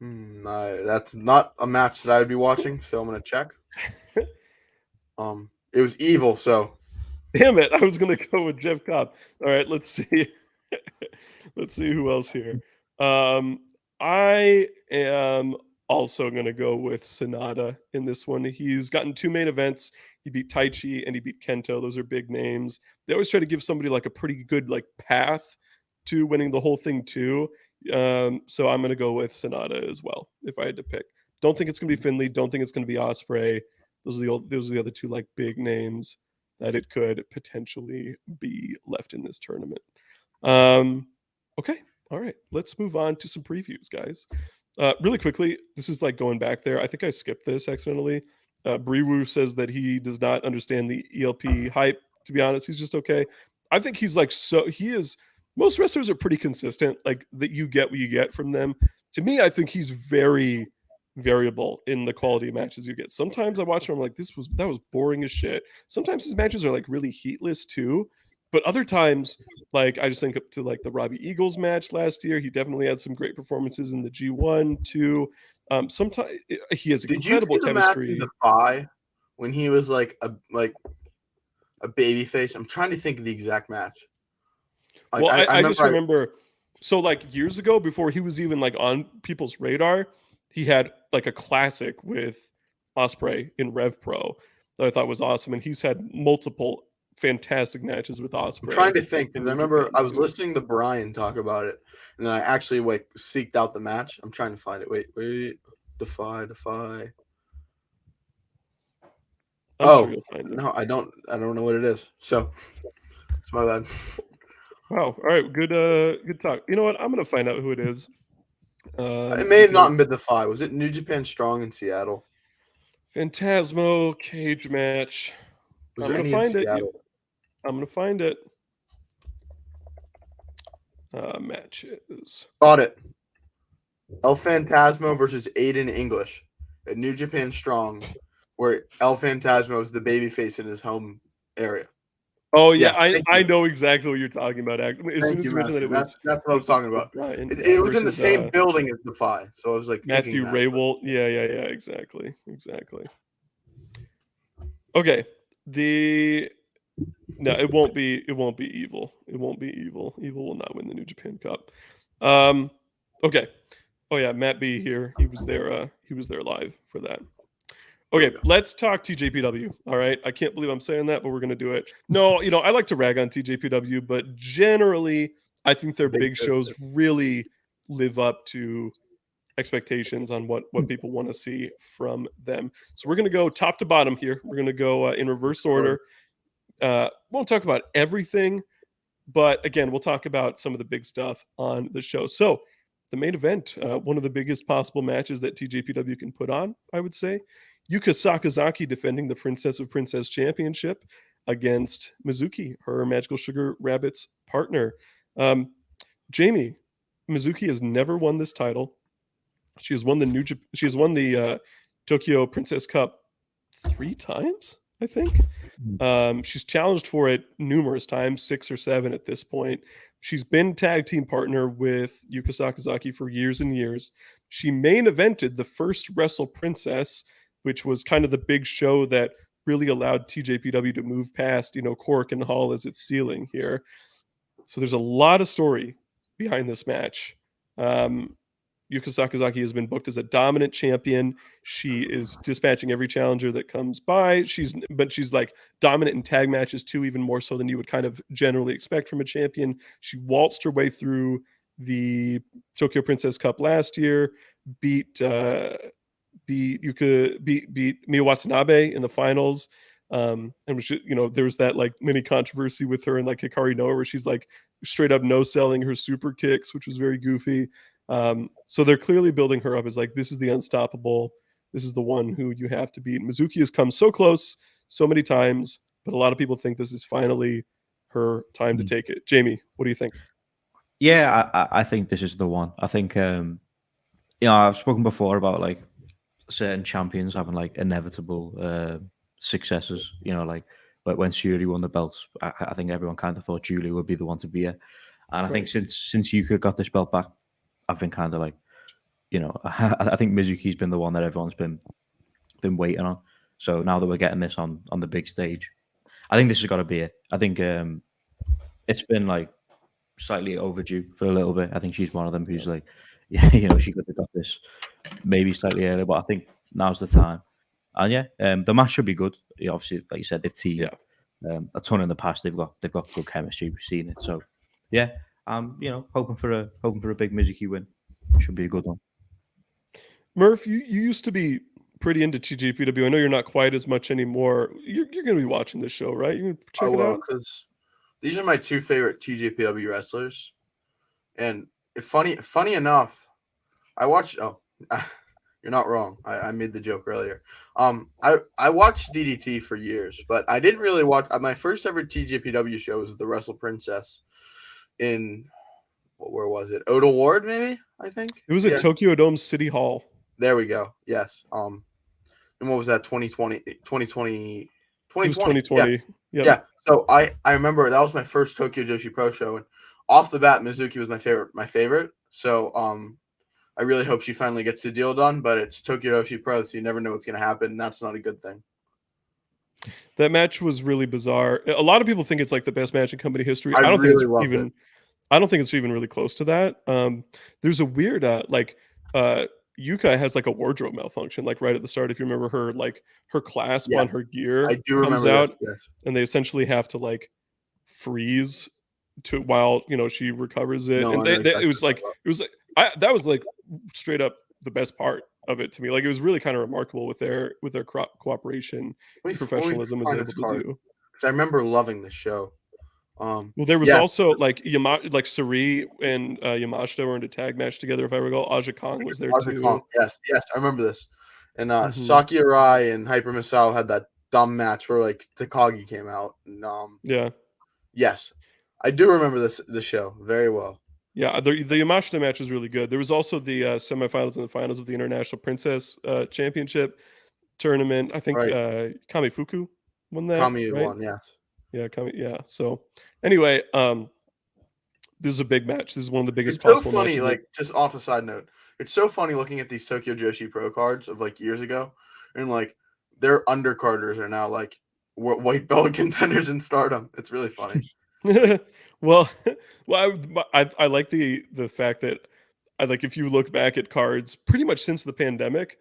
That's not a match that I would be watching, so I'm gonna check. It was Evil, so damn it! I was gonna go with Jeff Cobb. All right, let's see. Let's see who else here. I am also going to go with Sanada in this one. He's gotten 2 main events. He beat Taichi and he beat Kento. Those are big names. They always try to give somebody like a pretty good like path to winning the whole thing too. So I'm going to go with Sanada as well if I had to pick. Don't think it's going to be Finley. Don't think it's going to be Ospreay. Those are the other 2 like big names that it could potentially be left in this tournament. Okay. All right. Let's move on to some previews, guys. Really quickly, this is like going back there. I think I skipped this accidentally. Briwu says that he does not understand the ELP hype. To be honest, he's just okay. I think he's like, most wrestlers are pretty consistent, like that you get what you get from them. To me, I think he's very variable in the quality of matches you get. Sometimes I watch him, I'm like, that was boring as shit. Sometimes his matches are like really heatless too. But other times, like I just think up to like the Robbie Eagles match last year, he definitely had some great performances in the G1 too. Sometimes he has incredible chemistry. Did you see the match in the Phi when he was like a baby face? I'm trying to think of the exact match. Like, well, I just remember. So like years ago, before he was even like on people's radar, he had like a classic with Ospreay in Rev Pro that I thought was awesome, and he's had multiple fantastic matches with Ospreay. I'm trying to think because I remember I was listening to Brian talk about it, and then I actually seeked out the match. I'm trying to find it. Wait, Defy. I'm sure you'll find it. No, I don't know what it is. So it's my bad. Wow. All right. Good talk. You know what? I'm gonna find out who it is. It may have not been Defy. Was it New Japan Strong in Seattle? Phantasmo cage match. I'm gonna find it. I'm gonna find it. Matches. Got it. El Phantasmo versus Aiden English at New Japan Strong, where El Phantasmo is the babyface in his home area. Oh yeah, I know exactly what you're talking about. As soon as you mentioned that, that's what I was talking about. It was in the same building as Defy, so I was like Matthew Raywold. Yeah, exactly. Okay, no, it won't be Evil. It won't be Evil. Evil will not win the New Japan Cup. Okay. Oh yeah, Matt B here. He was there. He was there live for that. Okay, let's talk TJPW. All right, I can't believe I'm saying that, but we're gonna do it. No, I like to rag on TJPW, but generally, I think their big shows really live up to expectations on what people want to see from them. So we're gonna go top to bottom here. We're gonna go in reverse order. Won't talk about everything, but again, we'll talk about some of the big stuff on the show. So the main event, one of the biggest possible matches that TJPW can put on, I would say. Yuka Sakazaki defending the Princess of Princess Championship against Mizuki, her Magical Sugar Rabbits partner. Jamie, Mizuki has never won this title. She has won the Tokyo Princess Cup 3 times, I think. She's challenged for it numerous times, 6 or 7 at this point. She's been tag team partner with Yuka Sakazaki for years and years. She main evented the first Wrestle Princess, which was kind of the big show that really allowed TJPW to move past, Cork and Hall as its ceiling here. So there's a lot of story behind this match. Yuka Sakazaki has been booked as a dominant champion. She is dispatching every challenger that comes by. She's like dominant in tag matches too, even more so than you would kind of generally expect from a champion. She waltzed her way through the Tokyo Princess Cup last year, beat Miya Watanabe in the finals. And there was that like mini controversy with her and like Hikari Noah where she's like straight up no selling her super kicks, which was very goofy. So they're clearly building her up as like, this is the unstoppable. This is the one who you have to beat. Mizuki has come so close so many times, but a lot of people think this is finally her time to take it. Jamie, what do you think? Yeah, I think this is the one. I think, I've spoken before about like certain champions having like inevitable successes, like when Shuri won the belts, I think everyone kind of thought Julie would be the one to be it. And I think since Yuka got this belt back, I've been kind of like, I think Mizuki's been the one that everyone's been waiting on. So now that we're getting this on the big stage, I think this has got to be it. I think it's been like slightly overdue for a little bit. I think she's one of them who's like, she could have got this maybe slightly earlier, but I think now's the time. And the match should be good. Obviously, like you said, they've teamed a ton in the past. They've got good chemistry. We've seen it. So hoping for a big Mizuki win. Should be a good one. Murph, you used to be pretty into TJPW. I know you're not quite as much anymore. You're going to be watching this show, right? You're going to check it out? Because these are my 2 favorite TJPW wrestlers. And funny enough, I watched. Oh, you're not wrong. I made the joke earlier. I watched DDT for years, but I didn't really watch. My first ever TJPW show was the Wrestle Princess in where was it? Oda Ward, maybe, I think. It was at Tokyo Dome City Hall. There we go. Yes. And what was that? 2020. It was 2020. Yeah. So I remember that was my first Tokyo Joshi Pro show, and off the bat, Mizuki was my favorite. So I really hope she finally gets the deal done, but it's Tokyo Joshi Pro, so you never know what's going to happen, and that's not a good thing. That match was really bizarre. A lot of people think it's like the best match in company history. I don't think it's even really close to that. There's a weird Yuka has like a wardrobe malfunction, like right at the start. If you remember her, like her clasp on Yes, her gear I do comes remember out, this. Yes. and they essentially have to like freeze to while she recovers it. No, And I know it exactly was what like that was like straight up the best part of it to me. Like it was really kind of remarkable with their cooperation and professionalism was able to do. Because I remember loving the show. Well, there was also like like Suri and Yamashita were in a tag match together. If I recall, Aja Kong was there Aja too. Kong. Yes, I remember this. And Mhm. Saki Arai and Hyper Misao had that dumb match where like Takagi came out. And Yeah. yes, I do remember the show very well. Yeah, the Yamashita match was really good. There was also the semifinals and the finals of the International Princess Championship tournament. I think Right. Kamifuku won that, Kami right? won, yes. Yeah, yeah. So anyway, this is a big match. This is one of the biggest It's so possible funny, matches. like just off a side note, it's so funny looking at these Tokyo Joshi Pro cards of like years ago, and like their undercarders are now like white belt contenders in Stardom. It's really funny. well, I like the fact that I like if you look back at cards pretty much since the pandemic,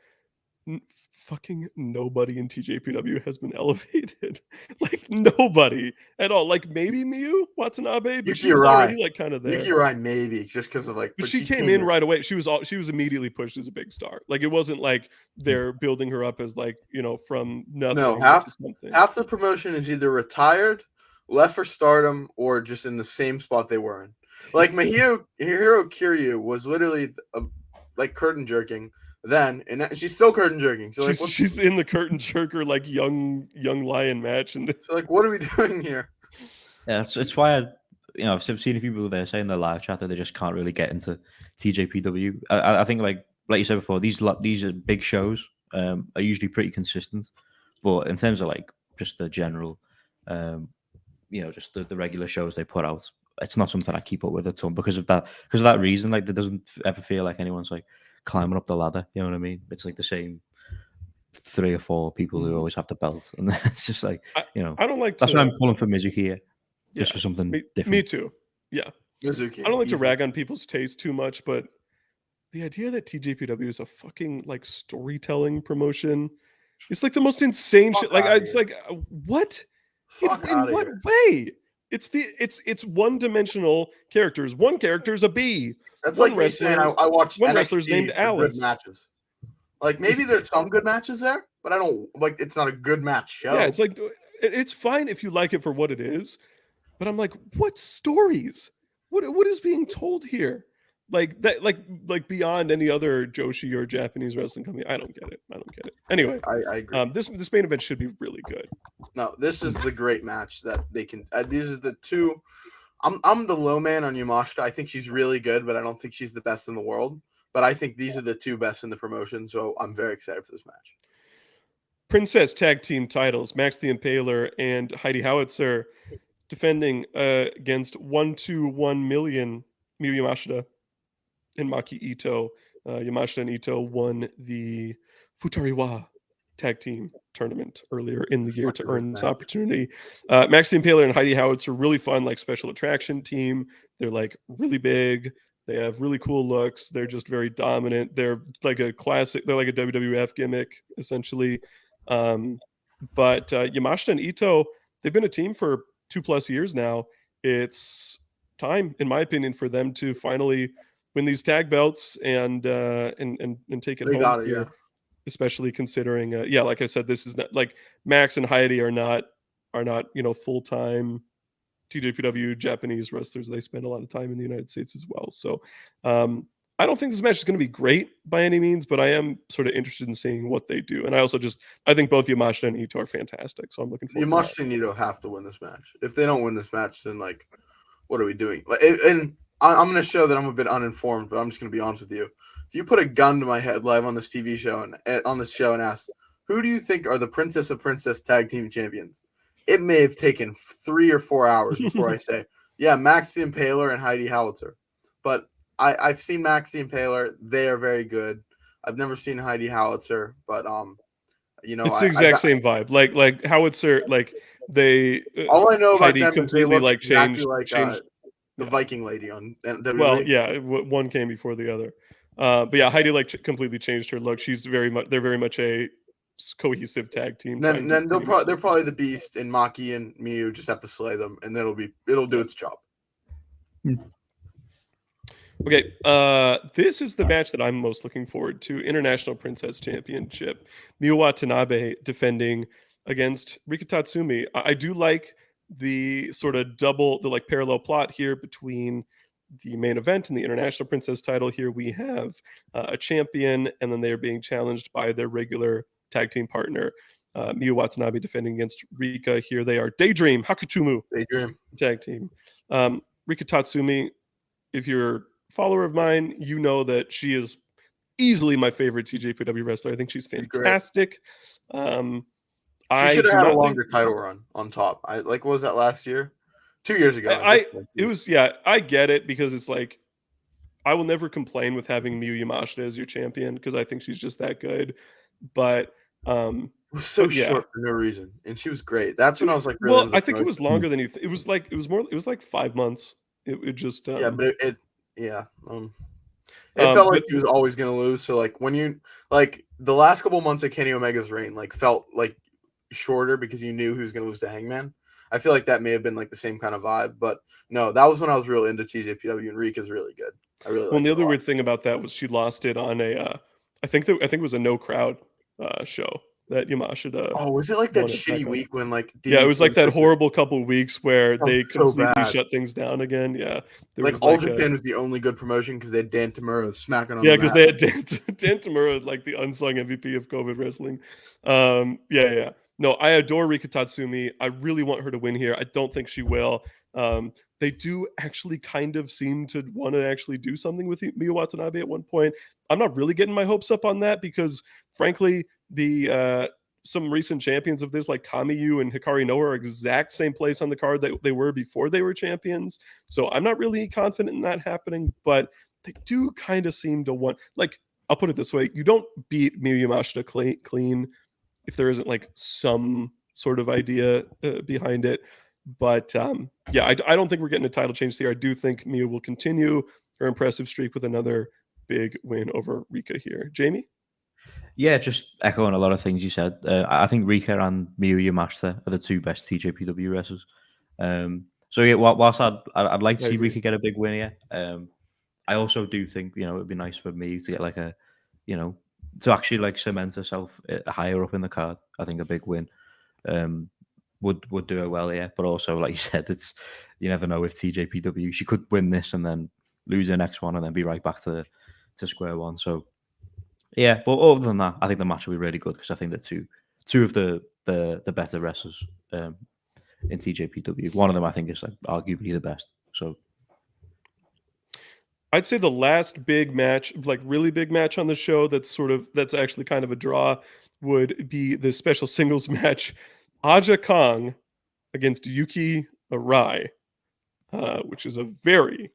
fucking nobody in TJPW has been elevated. Like nobody at all. Like maybe Miyu Watanabe, but she was already like kind of there. Yuki Rai maybe just because of like, but she came in right away. She was immediately pushed as a big star. Like it wasn't like they're building her up as like from nothing. No, half the promotion is either retired, left for Stardom, or just in the same spot they were in. Like Hiro Kiryu was literally like curtain jerking then, and she's still curtain jerking. So she's in the curtain jerker like young lion match, and so like what are we doing here? Yeah, it's why I've seen a few people there saying in the live chat that they just can't really get into TJPW. I think like you said before, these are big shows are usually pretty consistent, but in terms of like just the general, just the regular shows they put out, it's not something I keep up with a ton because of that reason. Like, there doesn't ever feel like anyone's like climbing up the ladder. You know what I mean? It's like the same 3 or 4 people who always have the belt, and it's just like I don't like. That's why I'm pulling for Mizuki here, just yeah, for something different. Me too. Yeah, Mizuki. I don't like to rag on people's taste too much, but the idea that TJPW is a fucking like storytelling promotion, it's like the most insane shit. Like it's like what? In what way? It's one-dimensional characters. One character is a bee. That's one like me saying I watched one wrestler's named Alice. Good matches. Like maybe there's some good matches there, but I don't like. It's not a good match show. Yeah, it's like it's fine if you like it for what it is, but I'm like, what stories? What is being told here? Like that, like beyond any other Joshi or Japanese wrestling company. I don't get it. Anyway, I agree. This main event should be really good. No, this is the great match that they can. These are the two. I'm the low man on Yamashita. I think she's really good, but I don't think she's the best in the world. But I think these are the two best in the promotion, so I'm very excited for this match. Princess Tag Team titles: Max the Impaler and Heidi Howitzer defending against 121 million Miyu Yamashita and Maki Ito. Yamashita and Ito won the Futariwa Tag Team tournament earlier in the year to earn this opportunity. Max the Impaler and Heidi Howitzer, really fun, like special attraction team. They're like really big. They have really cool looks. They're just very dominant. They're like a classic. They're like a WWF gimmick, essentially. But Yamashita and Ito, they've been a team for 2+ years now. It's time, in my opinion, for them to finally win these tag belts and take it home here. Yeah. Especially considering, like I said, this is not like Max and Heidi are not full-time TJPW Japanese wrestlers. They spend a lot of time in the United States as well. So I don't think this match is going to be great by any means, but I am sort of interested in seeing what they do. And I think both Yamashita and Ito are fantastic. So I'm looking forward to that. Yamashita and Ito have to win this match. If they don't win this match, then like, what are we doing? And I'm going to show that I'm a bit uninformed, but I'm just going to be honest with you. If you put a gun to my head live on this TV show and on this show and ask, who do you think are the Princess of Princess Tag Team Champions? It may have taken 3 or 4 hours before I say, yeah, Max the Impaler and Heidi Howitzer. But I've seen Max the Impaler. They are very good. I've never seen Heidi Howitzer, but it's the exact same vibe. Like Howitzer, like they. All I know about Heidi them completely is like exactly changed. The Viking lady on WWE. Well, yeah, one came before the other. But yeah, Heidi like completely changed her look. She's very much they're very much a cohesive tag team. Then they're probably the Beast and Maki and Miyu just have to slay them, and it'll do its job. Okay, this is the match that I'm most looking forward to. International Princess Championship. Miyu Watanabe defending against Rika Tatsumi. I do like the sort of the parallel plot here between the main event and the International Princess title. Here we have a champion, and then they're being challenged by their regular tag team partner. Miyu Watanabe defending against Rika. Here they are. Daydream Hakuchumu tag team. Rika Tatsumi, if you're follower of mine, you know that she is easily my favorite TJPW wrestler. I think she's fantastic. She should have had a longer title run on top. What was that last year? 2 years ago. I get it, because it's like I will never complain with having Miyu Yamashita as your champion, because I think she's just that good. But it was so short for no reason, and she was great. That's when I was like, really. Well, I think it was longer than you. It was like 5 months. It just it felt like he was always going to lose. So like when you like the last couple months of Kenny Omega's reign, like felt like shorter because you knew he was going to lose to Hangman. I feel like that may have been like the same kind of vibe, but no, that was when I was real into TJPW, and Rika's really good. I really. Well, the other weird thing about that was she lost it on a, I think it was a no crowd show that Yamashita. Oh, was it like that shitty week when like? Yeah, it was like that horrible couple weeks where they completely shut things down again. Yeah, like All Japan was the only good promotion because they had Dan Tamura smacking on. Yeah, because they had Dan Tamura, like the unsung MVP of COVID wrestling. Yeah. No, I adore Rika Tatsumi. I really want her to win here. I don't think she will. They do actually kind of seem to want to actually do something with Miyu Watanabe at one point. I'm not really getting my hopes up on that because, frankly, some recent champions of this, like Kamiyu and Hikari Noa, are exact same place on the card that they were before they were champions. So I'm not really confident in that happening, but they do kind of seem to want, like, I'll put it this way. You don't beat Miyu Yamashita clean if there isn't like some sort of idea behind it. But yeah, I don't think we're getting a title change here. I do think Miyu will continue her impressive streak with another big win over Rika here. Jamie? Yeah, just echoing a lot of things you said. I think Rika and Miyu Yamashita are the two best TJPW wrestlers. So yeah, whilst I'd like to see Rika get a big win here, I also do think it would be nice for me to get like a, to actually like cement herself higher up in the card. I think a big win would do her well here. But also, like you said, you never know with TJPW. She could win this and then lose her next one and then be right back to square one. So yeah, but other than that, I think the match will be really good because I think that two of the better wrestlers in TJPW. One of them I think is like arguably the best. So I'd say the last big match, like really big match on the show that's actually kind of a draw, would be the special singles match, Aja Kong against Yuki Arai, which is a very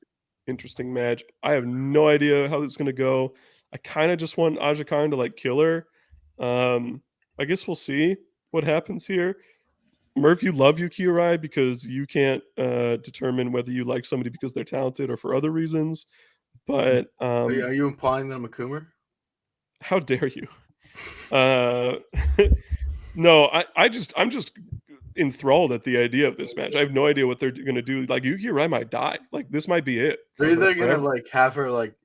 interesting match. I have no idea how this is going to go. I kind of just want Aja Kong to like kill her. I guess we'll see what happens here. Murph, you love Yuki Arai because you can't determine whether you like somebody because they're talented or for other reasons. But are you implying that I'm a coomer? How dare you? No, I'm just enthralled at the idea of this match. I have no idea what they're going to do. Like Yuki Arai might die. Like this might be it. They're either going to like have her like.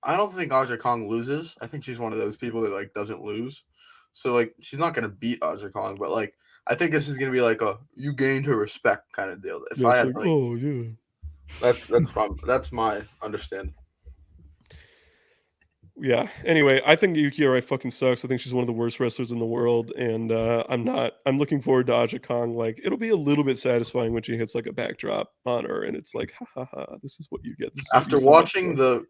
I don't think Aja Kong loses. I think she's one of those people that like doesn't lose. So like she's not gonna beat Aja Kong, but like I think this is gonna be like a you gained her respect kind of deal. If I had like, oh yeah, that's my understanding. Yeah. Anyway, I think Yuki Arai fucking sucks. I think she's one of the worst wrestlers in the world, and I'm looking forward to Aja Kong. Like it'll be a little bit satisfying when she hits like a backdrop on her, and it's like, ha ha ha, this is what you get. After watching the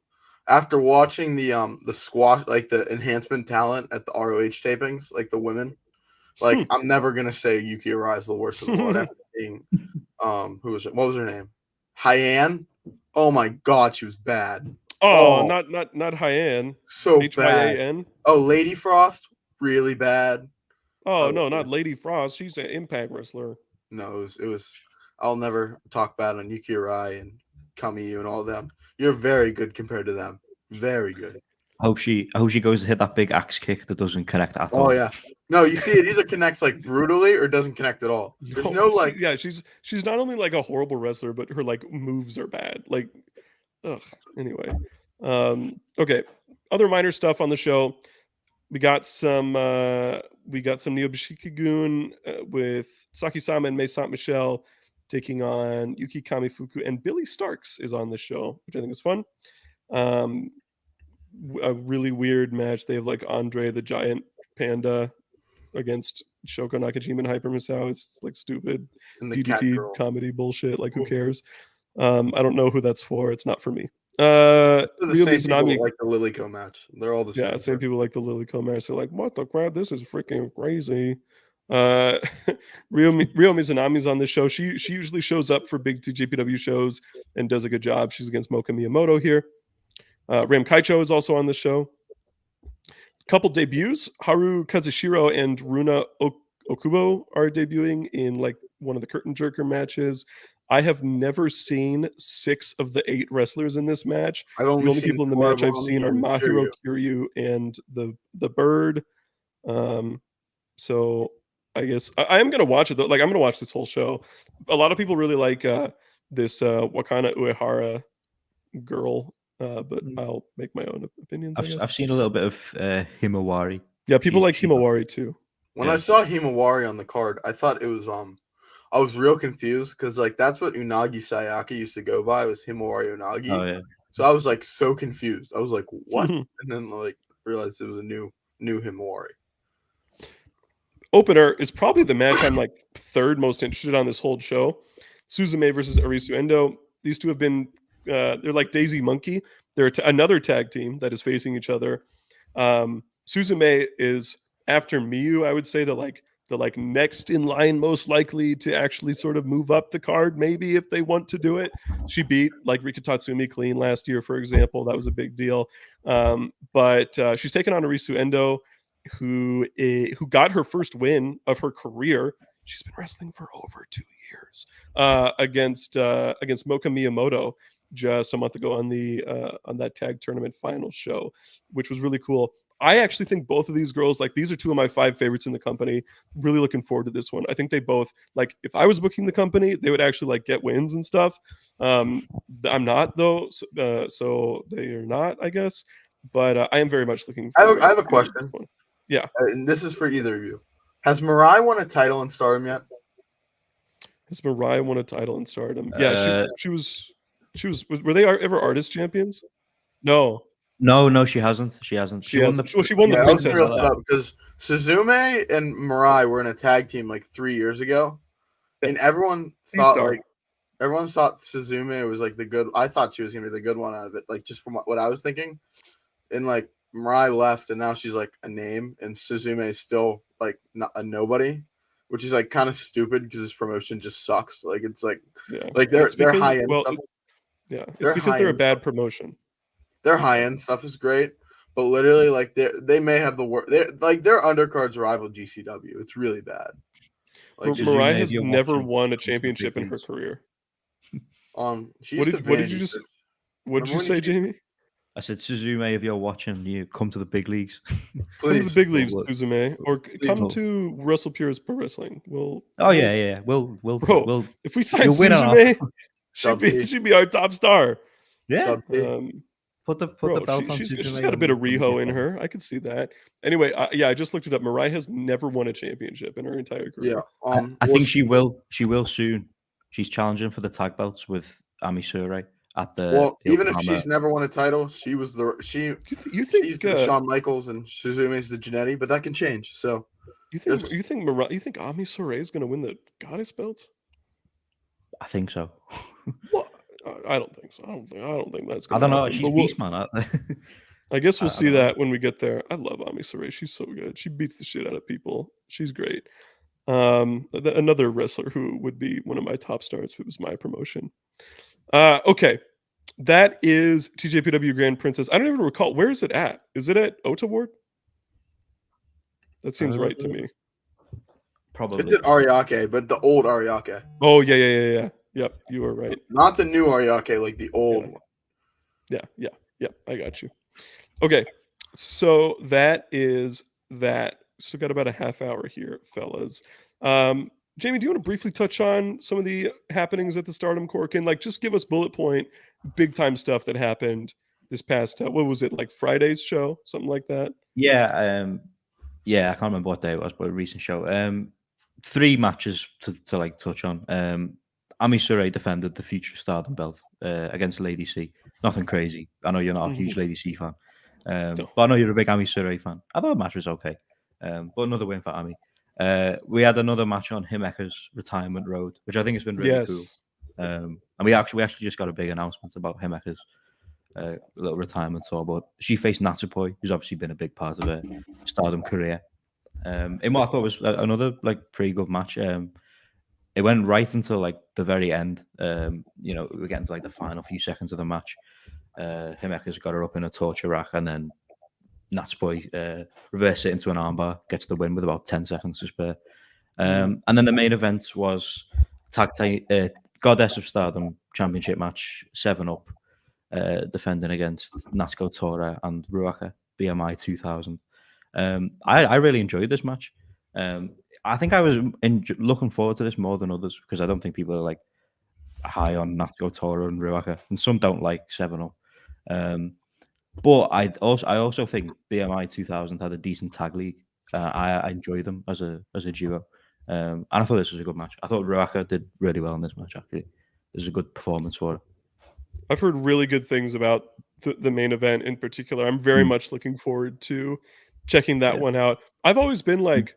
squash, like the enhancement talent at the ROH tapings, like the women, like I'm never gonna say Yuki Arai is the worst in the world after seeing who was it? What was her name? Hyann. Oh my god, she was bad. Oh, not Hyann. So bad. Hyan. Oh, Lady Frost, really bad. Oh no, not Lady Frost. She's an Impact wrestler. No, it was. I'll never talk bad on Yuki Arai and Kamiyu and all of them. You're very good compared to them. Very good. I hope she goes to hit that big axe kick that doesn't connect at all. Oh yeah. No, you see, it either connects like brutally or doesn't connect at all. There's no like. She's not only like a horrible wrestler, but her like moves are bad. Like, ugh. Anyway, okay. Other minor stuff on the show. We got some Neobishiki-gun with Saki-sama and Mei Saint-Michel taking on Yuki Kamifuku, and Billy Starks is on the show, which I think is fun. A really weird match. They have like Andre the Giant Panda against Shoko Nakajima and Hyper Misao. It's like stupid DDT comedy bullshit. Like, who cares? I don't know who that's for. It's not for me. The same people like the Lilyco match. They're all the same. Yeah, same people like the Lilyco match. They're like, what the crap? This is freaking crazy. Ryo Mizunami's on this show. She usually shows up for big TJPW shows and does a good job. She's against Moka Miyamoto here. Ram Kaicho is also on the show. Couple debuts. Haru Kazushiro and Runa Okubo are debuting in like one of the curtain jerker matches. I have never seen 6 of the 8 wrestlers in this match. The only people in the match I've seen are Mahiro Kiryu and the Bird. So I guess I am gonna watch it though. Like, I'm gonna watch this whole show. A lot of people really like this Wakana Uehara girl, but I'll make my own opinions. I've seen a little bit of Himawari. Yeah, people like Himawari too. When I saw Himawari on the card, I thought it was I was real confused because like that's what Unagi Sayaka used to go by, was Himawari Unagi. Oh yeah. So I was like so confused. I was like, what? And then like realized it was a new Himawari. Opener is probably the match I'm like third most interested on this whole show. Suzume versus Arisu Endo. These two have been they're like Daisy Monkey. They're another tag team that is facing each other. Suzume is, after Miyu, I would say the next in line, most likely to actually sort of move up the card, maybe, if they want to do it. She beat like Rika Tatsumi clean last year, for example. That was a big deal. But she's taken on Arisu Endo, who got her first win of her career. She's been wrestling for over 2 years against Moka Miyamoto just a month ago on that tag tournament final show, which was really cool. I actually think both of these girls, like, these are 2 of my 5 favorites in the company. Really looking forward to this one. I think they both, like, if I was booking the company, they would actually like get wins and stuff. I'm not though, so they are not, I guess. But I am very much looking forward. I have a question. Yeah, and this is for either of you. Has Mirai won a title in Stardom yet? Has Mirai won a title in Stardom? Yeah, she was. Were they ever artist champions? No, she hasn't. She hasn't. She won the Princess. Because Suzume and Mirai were in a tag team like 3 years ago, and everyone thought Suzume was like the good. I thought she was gonna be the good one out of it, like just from what I was thinking. And like Mirai left, and now she's like a name, and Suzume is still like not a nobody, which is like kind of stupid because this promotion just sucks. Like, it's like they're high end stuff. Yeah, it's because they're a bad promotion. Their high end stuff is great, but literally, like, they may have the worst. Their undercards rival GCW. It's really bad. Like, Mirai has never won a championship in her career. What did you say, Jamie? I said, Suzume, if you're watching, you come to the big leagues. Come to the big leagues, Suzume, or come to Russell Pures Pro Wrestling. We'll if we sign Suzume, she'd be our top star. Yeah. Put the belt on. She's got a bit of Riho in her. I could see that. Anyway, I just looked it up. Mirai has never won a championship in her entire career. Yeah. I think she will. She will soon. She's challenging for the tag belts with Ami Sourei at the. Even if she's never won a title, she was she's the Shawn Michaels and Suzume's the Genetti, but that can change. So you think Ami Sourei is going to win the Goddess belts? I think so. Well, I don't think so. I don't think that's going to happen. I don't know. She's beast, man. I guess we'll see that when we get there. I love Ami Sourei. She's so good. She beats the shit out of people. She's great. Another wrestler who would be one of my top stars if it was my promotion. Okay. That is TJPW Grand Princess. I don't even recall. Where is it at? Is it at Ota Ward? That seems right to me. Probably. It's at Ariake, but the old Ariake. Oh, yeah. Yep, you were right. Not the new Ariake, like the old one. Yeah. I got you. Okay. So that is that. Still got about a half hour here, fellas. Jamie, do you want to briefly touch on some of the happenings at the Stardom Corkin? Like, just give us bullet point, big time stuff that happened this past. What was it, like Friday's show, something like that? Yeah, yeah. I can't remember what day it was, but a recent show. 3 matches to like touch on. Ami Sourei defended the future Stardom belt against Lady C. Nothing crazy. I know you're not a huge Lady C fan, No. but I know you're a big Ami Sourei fan. I thought the match was okay, but another win for Ami. We had another match on Himeka's retirement road, which I think has been really cool. And we actually just got a big announcement about Himeka's little retirement tour, but she faced Natsupoi, who's obviously been a big part of her Stardom career. In what I thought was another like pretty good match. It went right until like the very end. You know, we're getting to like the final few seconds of the match. Himeka's got her up in a torture rack, and then Natsupoi reverse it into an armbar, gets the win with about 10 seconds to spare. And then the main event was Goddess of Stardom Championship match, 7-Up, defending against Natsuko Tora and Ruaka, BMI 2000. I really enjoyed this match. I think I was looking forward to this more than others because I don't think people are like high on Natsuko Tora and Ruaka, and some don't like 7-Up. But I also think BMI 2000 had a decent tag league. I enjoyed them as a duo, and I thought this was a good match. I thought Ruaka did really well in this match. Actually, it was a good performance for her. I've heard really good things about the main event in particular. I'm very much looking forward to checking that one out. I've always been like,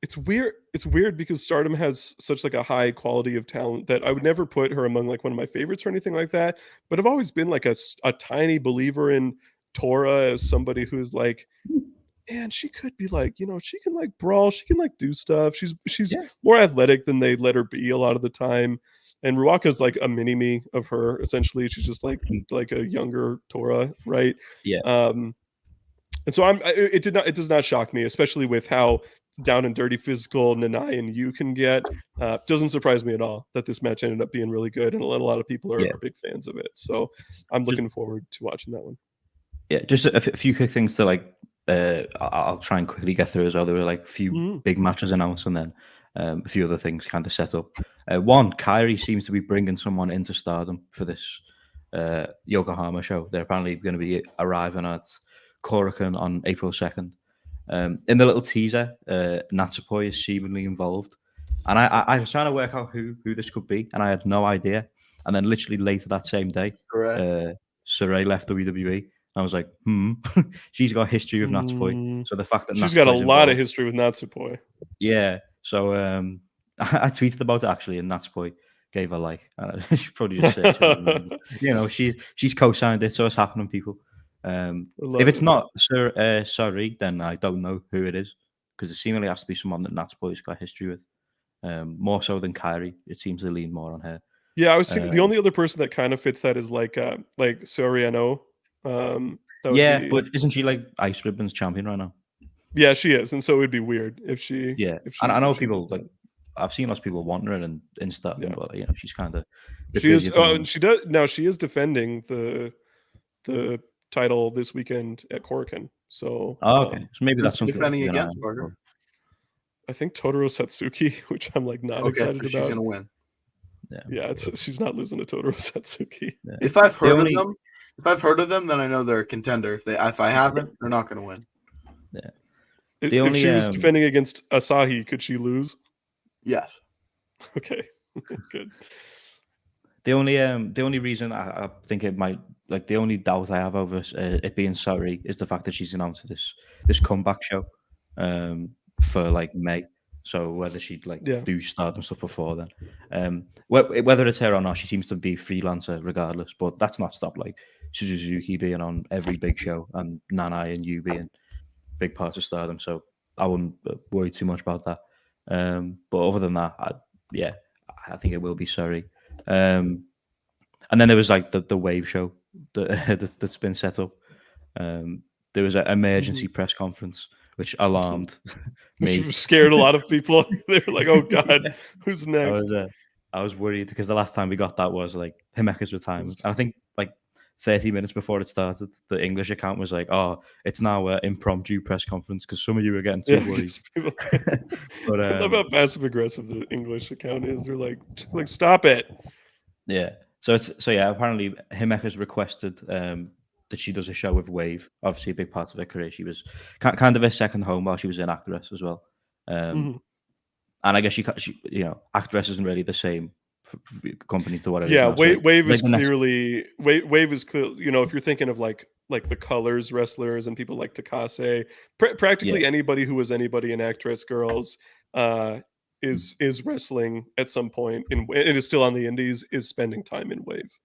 it's weird. It's weird because Stardom has such like a high quality of talent that I would never put her among like one of my favorites or anything like that. But I've always been like a tiny believer in Tora as somebody who's like, man, she could be like, you know, she can like brawl, she can like do stuff. She's more athletic than they let her be a lot of the time. And Ruaka's like a mini me of her. Essentially, she's just like a younger Tora, right? Yeah. And so it does not shock me, especially with how down and dirty physical Nanai and you can get. Doesn't surprise me at all that this match ended up being really good, and a lot of people are big fans of it. So I'm looking forward to watching that one. Yeah, just a few quick things to like. I'll try and quickly get through as well. There were like a few big matches announced, and then a few other things kind of set up. One, Kairi seems to be bringing someone into Stardom for this Yokohama show. They're apparently going to be arriving at Korakuen on April 2nd. In the little teaser, Natsupoi is seemingly involved, and I was trying to work out who this could be, and I had no idea. And then literally later that same day, Sourei left WWE. I was like, she's got history with Natsupoi. So the fact that she's got a lot of history with Natsupoi. Yeah. So I tweeted about it actually, and Natsupoi gave a like. She probably just said, you know, she's co-signed it, so it's happening, people. If it's not sorry, then I don't know who it is, because it seemingly has to be someone that Natsupoi's got history with, more so than Kairi. It seems to lean more on her. Yeah, I was thinking the only other person that kind of fits that is like Soriano. But isn't she like Ice Ribbons champion right now? Yeah, she is, and so it'd be weird if she. Yeah, and I know people like. I've seen lots of people wanting her and stuff, but you know, she's kind of. She is. She does now. She is defending the title this weekend at Korakuen. So. Okay, so maybe that's something defending against Burger. I think Totoro Satsuki, which I'm like not excited about. She's gonna win. Yeah, she's not losing to Totoro Satsuki. Yeah. If I've heard of them, then I know they're a contender. If I haven't, they're not going to win. Yeah. If she was defending against Asahi, could she lose? Yes. Okay. Good. The only reason I think it might, like, the only doubt I have over it being Saori is the fact that she's announced this comeback show for like May. So whether she'd like do Stardom stuff before then, whether it's her or not, she seems to be freelancer regardless. But that's not stopped like Suzuki being on every big show and Nanai and Yu being big parts of Stardom. So I wouldn't worry too much about that. But other than that, I think it will be Saori. And then there was like the Wave show that's been set up. There was an emergency press conference, which alarmed me. Which scared a lot of people. They were like, "Oh God, who's next?" I was worried because the last time we got that was like Himeka's retirement, and I think like 30 minutes before it started, the English account was like, "Oh, it's now an impromptu press conference because some of you are getting too worried." But I love how passive aggressive the English account is. They're like, stop it. Yeah. So apparently Himeka's requested that she does a show with Wave. Obviously, a big part of her career. She was kind of her second home while she was an actress as well. And I guess she actress isn't really the same company to what it is now. Wave is clearly Wave is clear. If you're thinking of like the Colors wrestlers and people like Takase, practically anybody who was anybody in Actress Girls is wrestling at some point, and it is still on the indies, is spending time in Wave.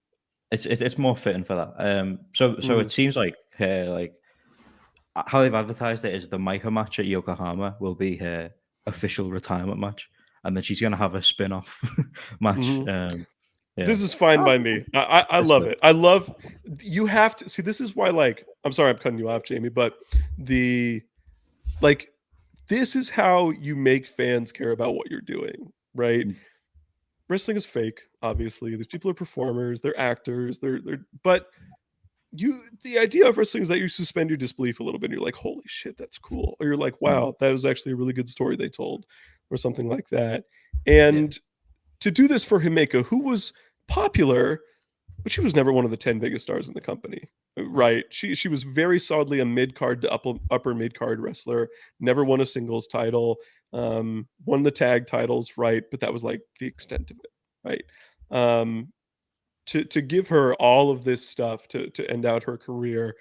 It's more fitting for that. So it seems like her how they've advertised it is the Maika match at Yokohama will be her official retirement match, and then she's going to have a spin-off match. This is fine by me. I love it. I love, you have to see, this is why, like, I'm sorry I'm cutting you off, Jamie, but this is how you make fans care about what you're doing, right? Wrestling is fake, obviously. These people are performers, they're actors, but the idea of wrestling is that you suspend your disbelief a little bit. And you're like, holy shit, that's cool. Or you're like, wow, that was actually a really good story they told, or something like that. And to do this for Himeka, who was popular, but she was never one of the 10 biggest stars in the company, right? She was very solidly a mid-card to upper mid-card wrestler, never won a singles title, won the tag titles, right? But that was like the extent of it, right? To give her all of this stuff to end out her career,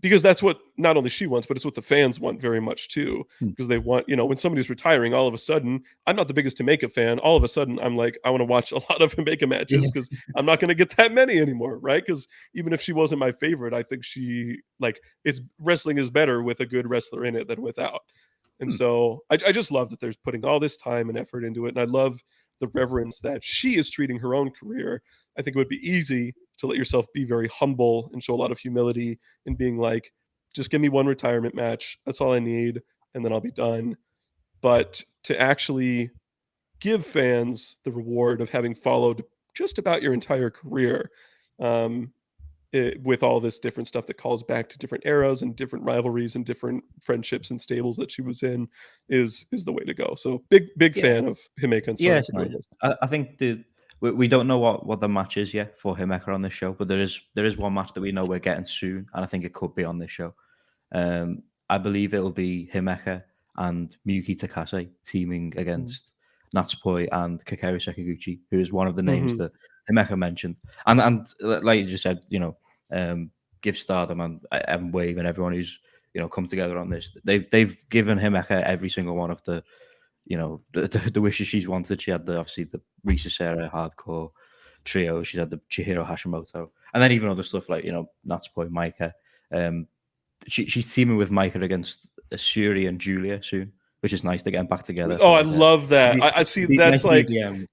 because that's what not only she wants, but it's what the fans want very much too. Because they want, when somebody's retiring, all of a sudden, I'm not the biggest Himeka fan. All of a sudden, I'm like, I want to watch a lot of Himeka matches because I'm not going to get that many anymore, right? Because even if she wasn't my favorite, I think it's wrestling is better with a good wrestler in it than without. And so I just love that there's putting all this time and effort into it. And I love the reverence that she is treating her own career. I think it would be easy to let yourself be very humble and show a lot of humility in being like, just give me one retirement match. That's all I need. And then I'll be done. But to actually give fans the reward of having followed just about your entire career, with all this different stuff that calls back to different eras and different rivalries and different friendships and stables that she was in, is the way to go. So big fan of Himeka and Nice. I think we don't know what the match is yet for Himeka on this show, but there is one match that we know we're getting soon, and I think it could be on this show. I believe it'll be Himeka and Miyuki Takase teaming against Natsupoi and Kakeru Sekiguchi, who is one of the names that Himeka mentioned. And like you just said, give Stardom and Wave and everyone who's come together on this. They've given Himeka every single one of the the wishes she's wanted. She had obviously the Risa Sera hardcore trio. She had the Chihiro Hashimoto, and then even other stuff like Natsupoi, Maika. She's teaming with Maika against Shuri and Julia soon, which is nice. They're getting back together. Oh, I love that. I see. That's like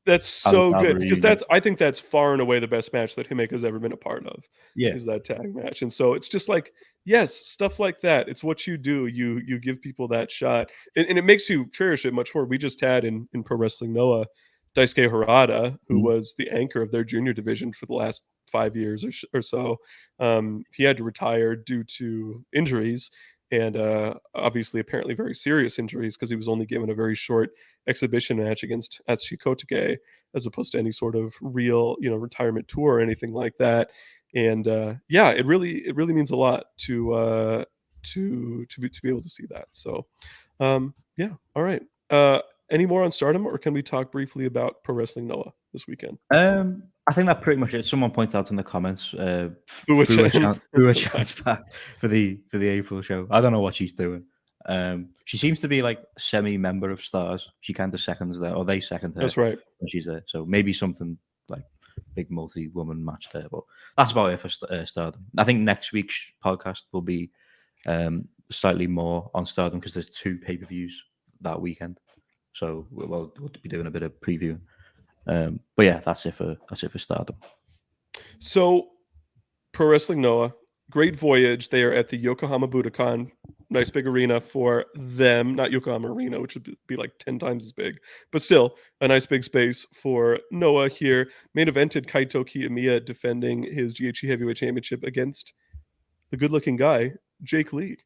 that's so good, because I think that's far and away the best match that Himeka's ever been a part of. Is that tag match, and so it's just like, yes, stuff like that. It's what you do. You give people that shot, and it makes you cherish it much more. We just had in Pro Wrestling Noah, Daisuke Harada, who was the anchor of their junior division for the last 5 years or so. He had to retire due to injuries. And obviously, apparently very serious injuries, because he was only given a very short exhibition match against Atsushi Kotoge, as opposed to any sort of real, retirement tour or anything like that. And it really means a lot to be able to see that. So, all right. Any more on Stardom, or can we talk briefly about Pro Wrestling Noah this weekend? I think that pretty much it. Someone points out in the comments, through a chance back for the April show. I don't know what she's doing. She seems to be like semi-member of Stars. She kind of seconds there, or they second her. That's right. When she's there, so maybe something like big multi-woman match there. But that's about it for Stardom. I think next week's podcast will be slightly more on Stardom, because there's 2 pay-per-views that weekend. So we'll be doing a bit of previewing. But yeah, that's it for Stardom. So, Pro Wrestling Noah, great voyage. They are at the Yokohama Budokan nice big arena for them, not Yokohama Arena, which would be like 10 times as big, but still a nice big space for Noah here. Main evented Kaito Kiyomiya defending his GHC Heavyweight Championship against the good-looking guy, Jake Lee.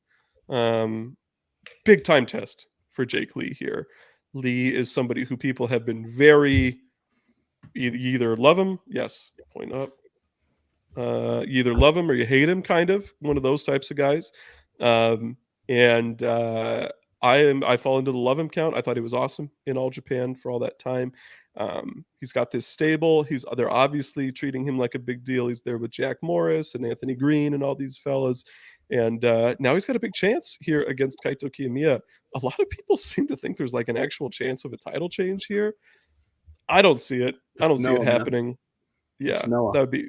Big time test for Jake Lee here. Lee is somebody who people have been very you either love him, yes, point up. You either love him or you hate him, kind of one of those types of guys. And I fall into the love him count. I thought he was awesome in All Japan for all that time. He's got this stable. They're obviously treating him like a big deal. He's there with Jack Morris and Anthony Green and all these fellas. And now he's got a big chance here against Kaito Kiyomiya. A lot of people seem to think there's like an actual chance of a title change here. I don't see it. I don't see it happening. Yeah, that would be.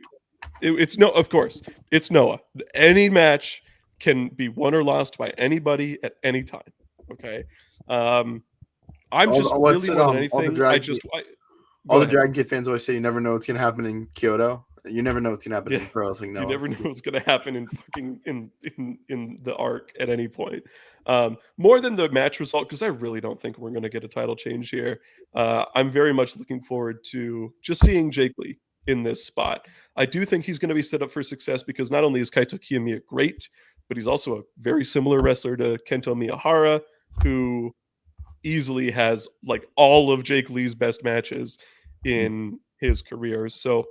It's no, of course, it's Noah. Any match can be won or lost by anybody at any time. Okay, I'm just really more than anything. All the Dragon Kid fans always say you never know what's gonna happen in Kyoto. You never know what's gonna happen in pro wrestling. You never know what's gonna happen in fucking in the arc at any point. More than the match result, because I really don't think we're gonna get a title change here. I'm very much looking forward to just seeing Jake Lee in this spot. I do think he's going to be set up for success because not only is Kaito Kiyomiya great, but he's also a very similar wrestler to Kento Miyahara, who easily has like all of Jake Lee's best matches in his career. So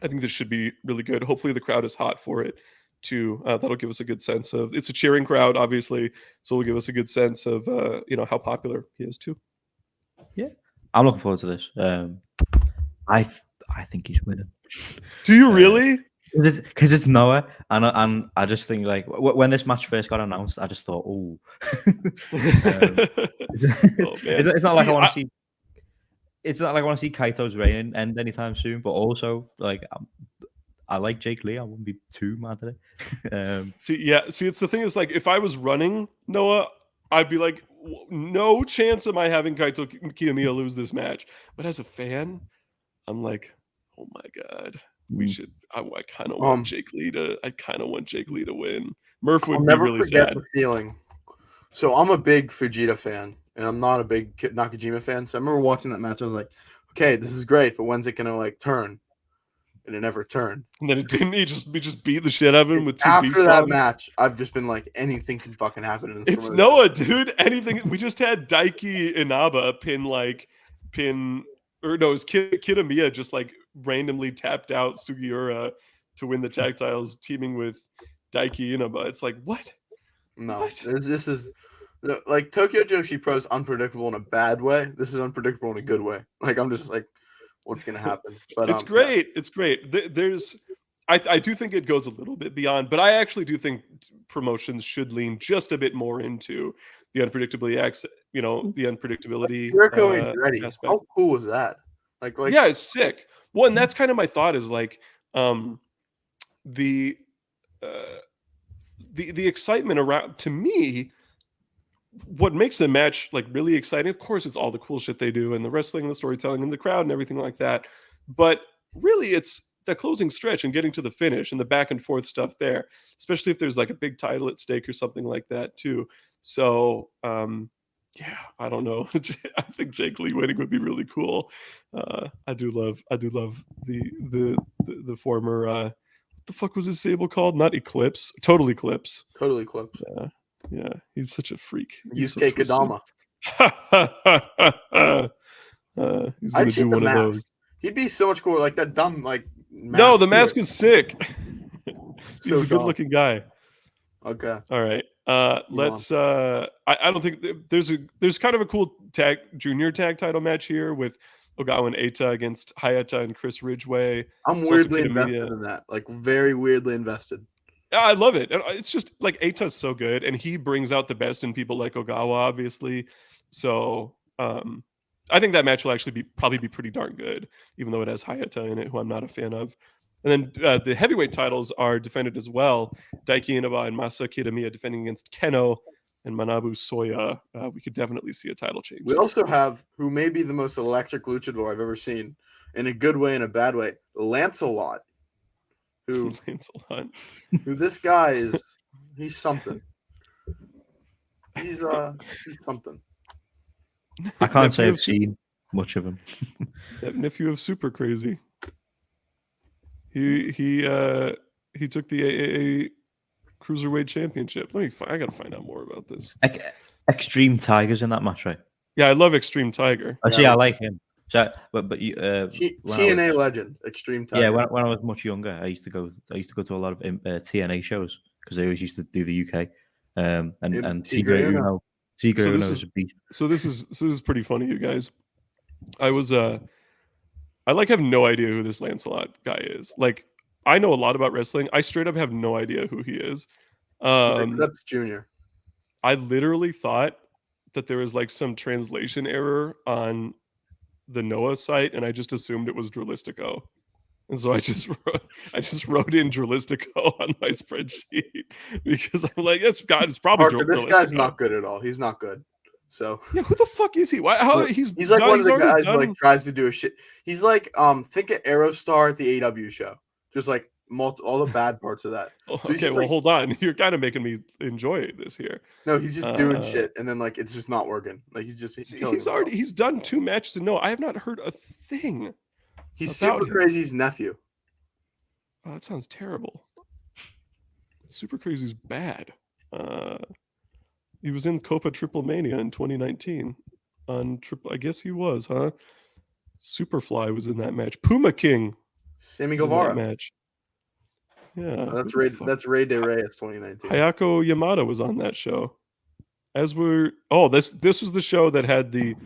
I think this should be really good. Hopefully the crowd is hot for it too. That'll give us a good sense of, it's a cheering crowd, obviously. So it'll give us a good sense of, how popular he is too. Yeah. I'm looking forward to this. I think he's winning. Do you really? Because it's Noah, and I just think like when this match first got announced, I just thought, oh, it's not like I want to see. It's not like I want to see Kaito's reign end anytime soon, but also like I like Jake Lee. I wouldn't be too mad at it. See, it's the thing is like if I was running Noah, I'd be like, no chance am I having Kaito Kiyomiya lose this match. But as a fan, I'm like, oh my god, we should. I kind of want Jake Lee to. I kind of want Jake Lee to win. Murph would be really sad. The feeling. So I'm a big Fujita fan, and I'm not a big Nakajima fan. So I remember watching that match. I was like, okay, this is great, but when's it gonna like turn? And it never turned. And then it didn't. He just beat the shit out of him with two after beast that bombs. Match. I've just been like, anything can fucking happen in this. It's Noah, dude. Anything. We just had Daiki Inaba pin. Or no, it was Kitamiya just like randomly tapped out Sugiura to win the tag titles, teaming with Daiki Inaba. It's like, what? No, what? This is like Tokyo Joshi Pro is unpredictable in a bad way. This is unpredictable in a good way. Like I'm just like, what's gonna happen? But it's great. Yeah. It's great. I do think it goes a little bit beyond, but I actually do think promotions should lean just a bit more into the unpredictability aspect. How cool was that? Like yeah, it's sick. Well, and that's kind of my thought is like the excitement around, to me, what makes a match like really exciting, of course, it's all the cool shit they do and the wrestling and the storytelling and the crowd and everything like that. But really it's the closing stretch and getting to the finish and the back and forth stuff there, especially if there's like a big title at stake or something like that too. So yeah, I don't know. I think Jake Lee winning would be really cool. I do love the former what the fuck was his stable called? Not Eclipse. Total Eclipse. Total Eclipse. Yeah. He's such a freak. Yusuke Kadama. He's gonna do one of those. He'd be so much cooler, like that dumb like. No, the mask is sick. He's a good-looking guy. Okay. All right. Let's. I don't think there's kind of a cool junior tag title match here with Ogawa and Eita against Hayata and Chris Ridgeway. I'm weirdly invested in that. Like very weirdly invested. I love it. It's just like Eita's so good, and he brings out the best in people like Ogawa, obviously. So I think that match will actually probably be pretty darn good, even though it has Hayata in it, who I'm not a fan of. And then the heavyweight titles are defended as well. Daiki Inaba and Masa Kitamiya defending against Keno and Manabu Soya. We could definitely see a title change. We also have who may be the most electric luchador I've ever seen, in a good way and a bad way, Lancelot. Who this guy is, he's something. He's something. I can't say I've seen much of him. That nephew of Super Crazy. He took the AAA Cruiserweight Championship. I gotta find out more about this. Extreme Tiger's in that match, right? Yeah, I love Extreme Tiger. I like him. So, but you, TNA legend, Extreme Tiger. Yeah, when I was much younger, I used to go to a lot of TNA shows because they always used to do the UK. And Tigre Uno is a beast. So this is pretty funny, you guys. I have no idea who this Lancelot guy is. Like, I know a lot about wrestling. I straight up have no idea who he is. Except Junior. I literally thought that there was like some translation error on the Noah site, and I just assumed it was Drilistico. And so I just wrote in Drilistico on my spreadsheet because I'm like, it's probably Parker, this guy's not good at all. He's not good. So yeah, who the fuck is he? He's like one of the guys who like tries to do a shit. He's like think of Aerostar at the AW show, just like all the bad parts of that. So okay, well, hold on. You're kind of making me enjoy this here. No, he's just doing shit, and then like it's just not working. Like he's done 2 matches and no, I have not heard a thing. He's Super Crazy's nephew. Oh, that sounds terrible. Super Crazy's bad. He was in Copa Triple Mania in 2019 on Triple. I guess he was, huh? Superfly was in that match. Puma King, Sammy Guevara match. Yeah, that's Ray De Reyes 2019. Hayako Yamada was on that show. This was the show that had the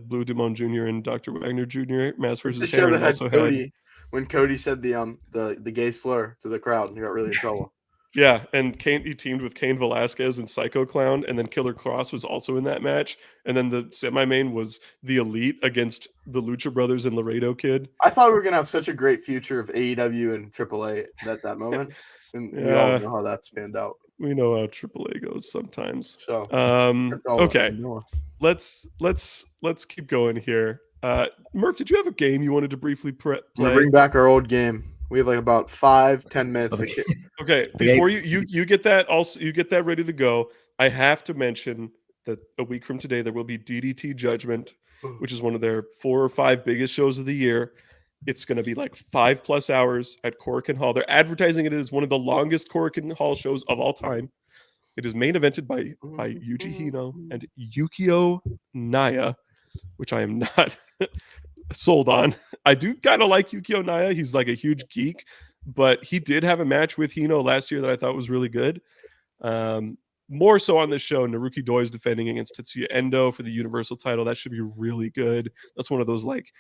Blue Demon Jr. and Dr. Wagner Jr. Mass versus Hair. The show that had Cody when Cody said the gay slur to the crowd and he got really in trouble. Yeah, and he teamed with Cain Velasquez and Psycho Clown, and then Killer Cross was also in that match. And then the semi-main was the Elite against the Lucha Brothers and Laredo Kid. I thought we were gonna have such a great future of AEW and AAA at that moment, and we all know how that spanned out. We know how AAA goes sometimes. So okay, let's keep going here. Murph, did you have a game you wanted to briefly play? Bring back our old game. We have like about 5-10 minutes. Okay. Before you get that ready to go, I have to mention that a week from today there will be DDT Judgment, which is one of their 4 or 5 biggest shows of the year. It's going to be like 5+ hours at Korakuen Hall. They're advertising it as one of the longest Korakuen Hall shows of all time. It is main evented by Yuji Hino and Yukio Naya, which I am not sold on. I do kind of like Yukio Naya. He's like a huge geek, but he did have a match with Hino last year that I thought was really good. More so on this show, Naruki Doi is defending against Tetsuya Endo for the Universal title. That should be really good. That's one of those like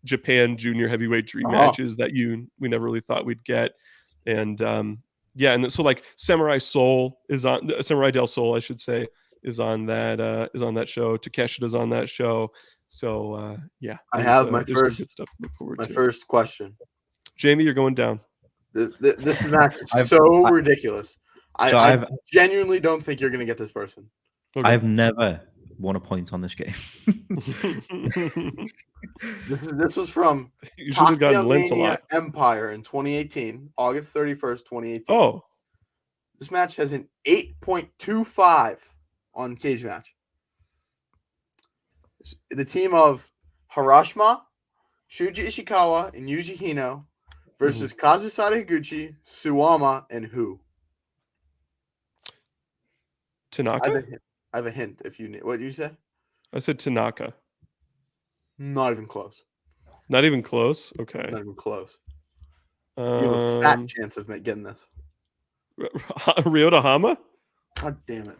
Japan junior heavyweight dream matches that we never really thought we'd get. And and so like Samurai del Sol, I should say, is on that show. Takeshita's on that show. So I have my first question. Jamie, you're going down. This match is so ridiculous. I genuinely don't think you're going to get this person. Okay. I've never won a point on this game. This was from you should have gotten Mania Empire in 2018, August 31st, 2018. Oh, this match has an 8.25 on Cage Match. The team of Harashima, Shuji Ishikawa, and Yuji Hino versus Kazusada Higuchi, Suwama, and who? Tanaka? I have a hint if you need. What did you say? I said Tanaka. Not even close. Not even close? Okay. Not even close. You have a fat chance of getting this. Ryota Hama? God damn it.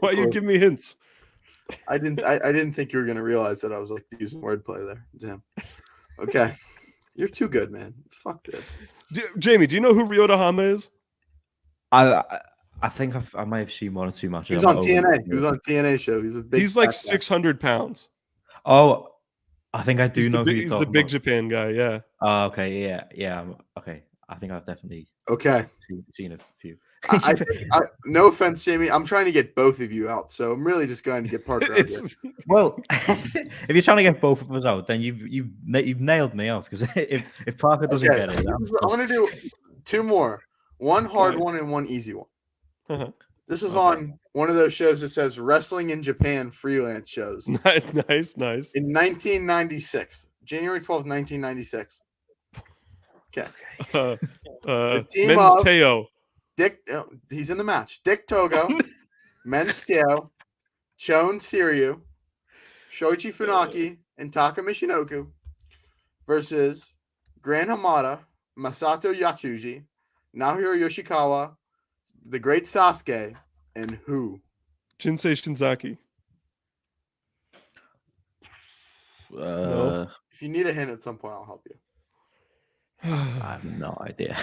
Why you give me hints? I didn't think you were gonna realize that I was like using wordplay there. Damn. Okay. You're too good, man. Fuck this. Jamie, do you know who Ryota Hama is? I think I might have seen 1 or 2 matches. He was on TNA. He was on a TNA show. He's like 600 pounds. Oh, I think I do know who he's the big Japan guy. Yeah. Oh, okay. Yeah. Okay. I think I've definitely seen a few. I think, no offense, Jamie. I'm trying to get both of you out, so I'm really just going to get Parker out. Well, if you're trying to get both of us out, then you've nailed me out because if Parker doesn't get it, I'm going to do 2 more. One hard one and one easy one. This is on one of those shows that says Wrestling in Japan freelance shows. Nice. In 1996. January 12th, 1996. Okay. The team Men's of Teo. he's in the match. Dick Togo, Men's Teo, Chon Siryu, Shoichi Funaki, and Taka Michinoku versus Gran Hamada, Masato Yakuji, Naohiro Yoshikawa, the Great Sasuke, and who? Jinsei Shinzaki. No. If you need a hint at some point, I'll help you. I have no idea.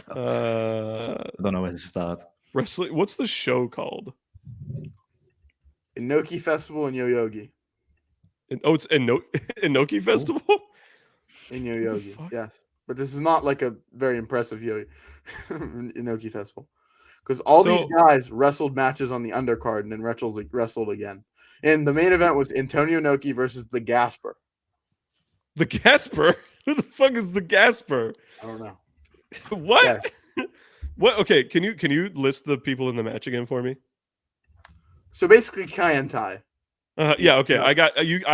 I don't know where to start. Wrestling. What's the show called? Inoki Festival in Yoyogi. It's Inoki Festival? In Yoyogi, yes. But this is not like a very impressive Inoki Festival. Because these guys wrestled matches on the undercard and then wrestled again. And the main event was Antonio Inoki versus the Gasper. The Gasper? Who the fuck is the Gasper? I don't know. What? Yeah. What? Okay, can you list the people in the match again for me? So basically, Kaientai. Yeah. Okay. I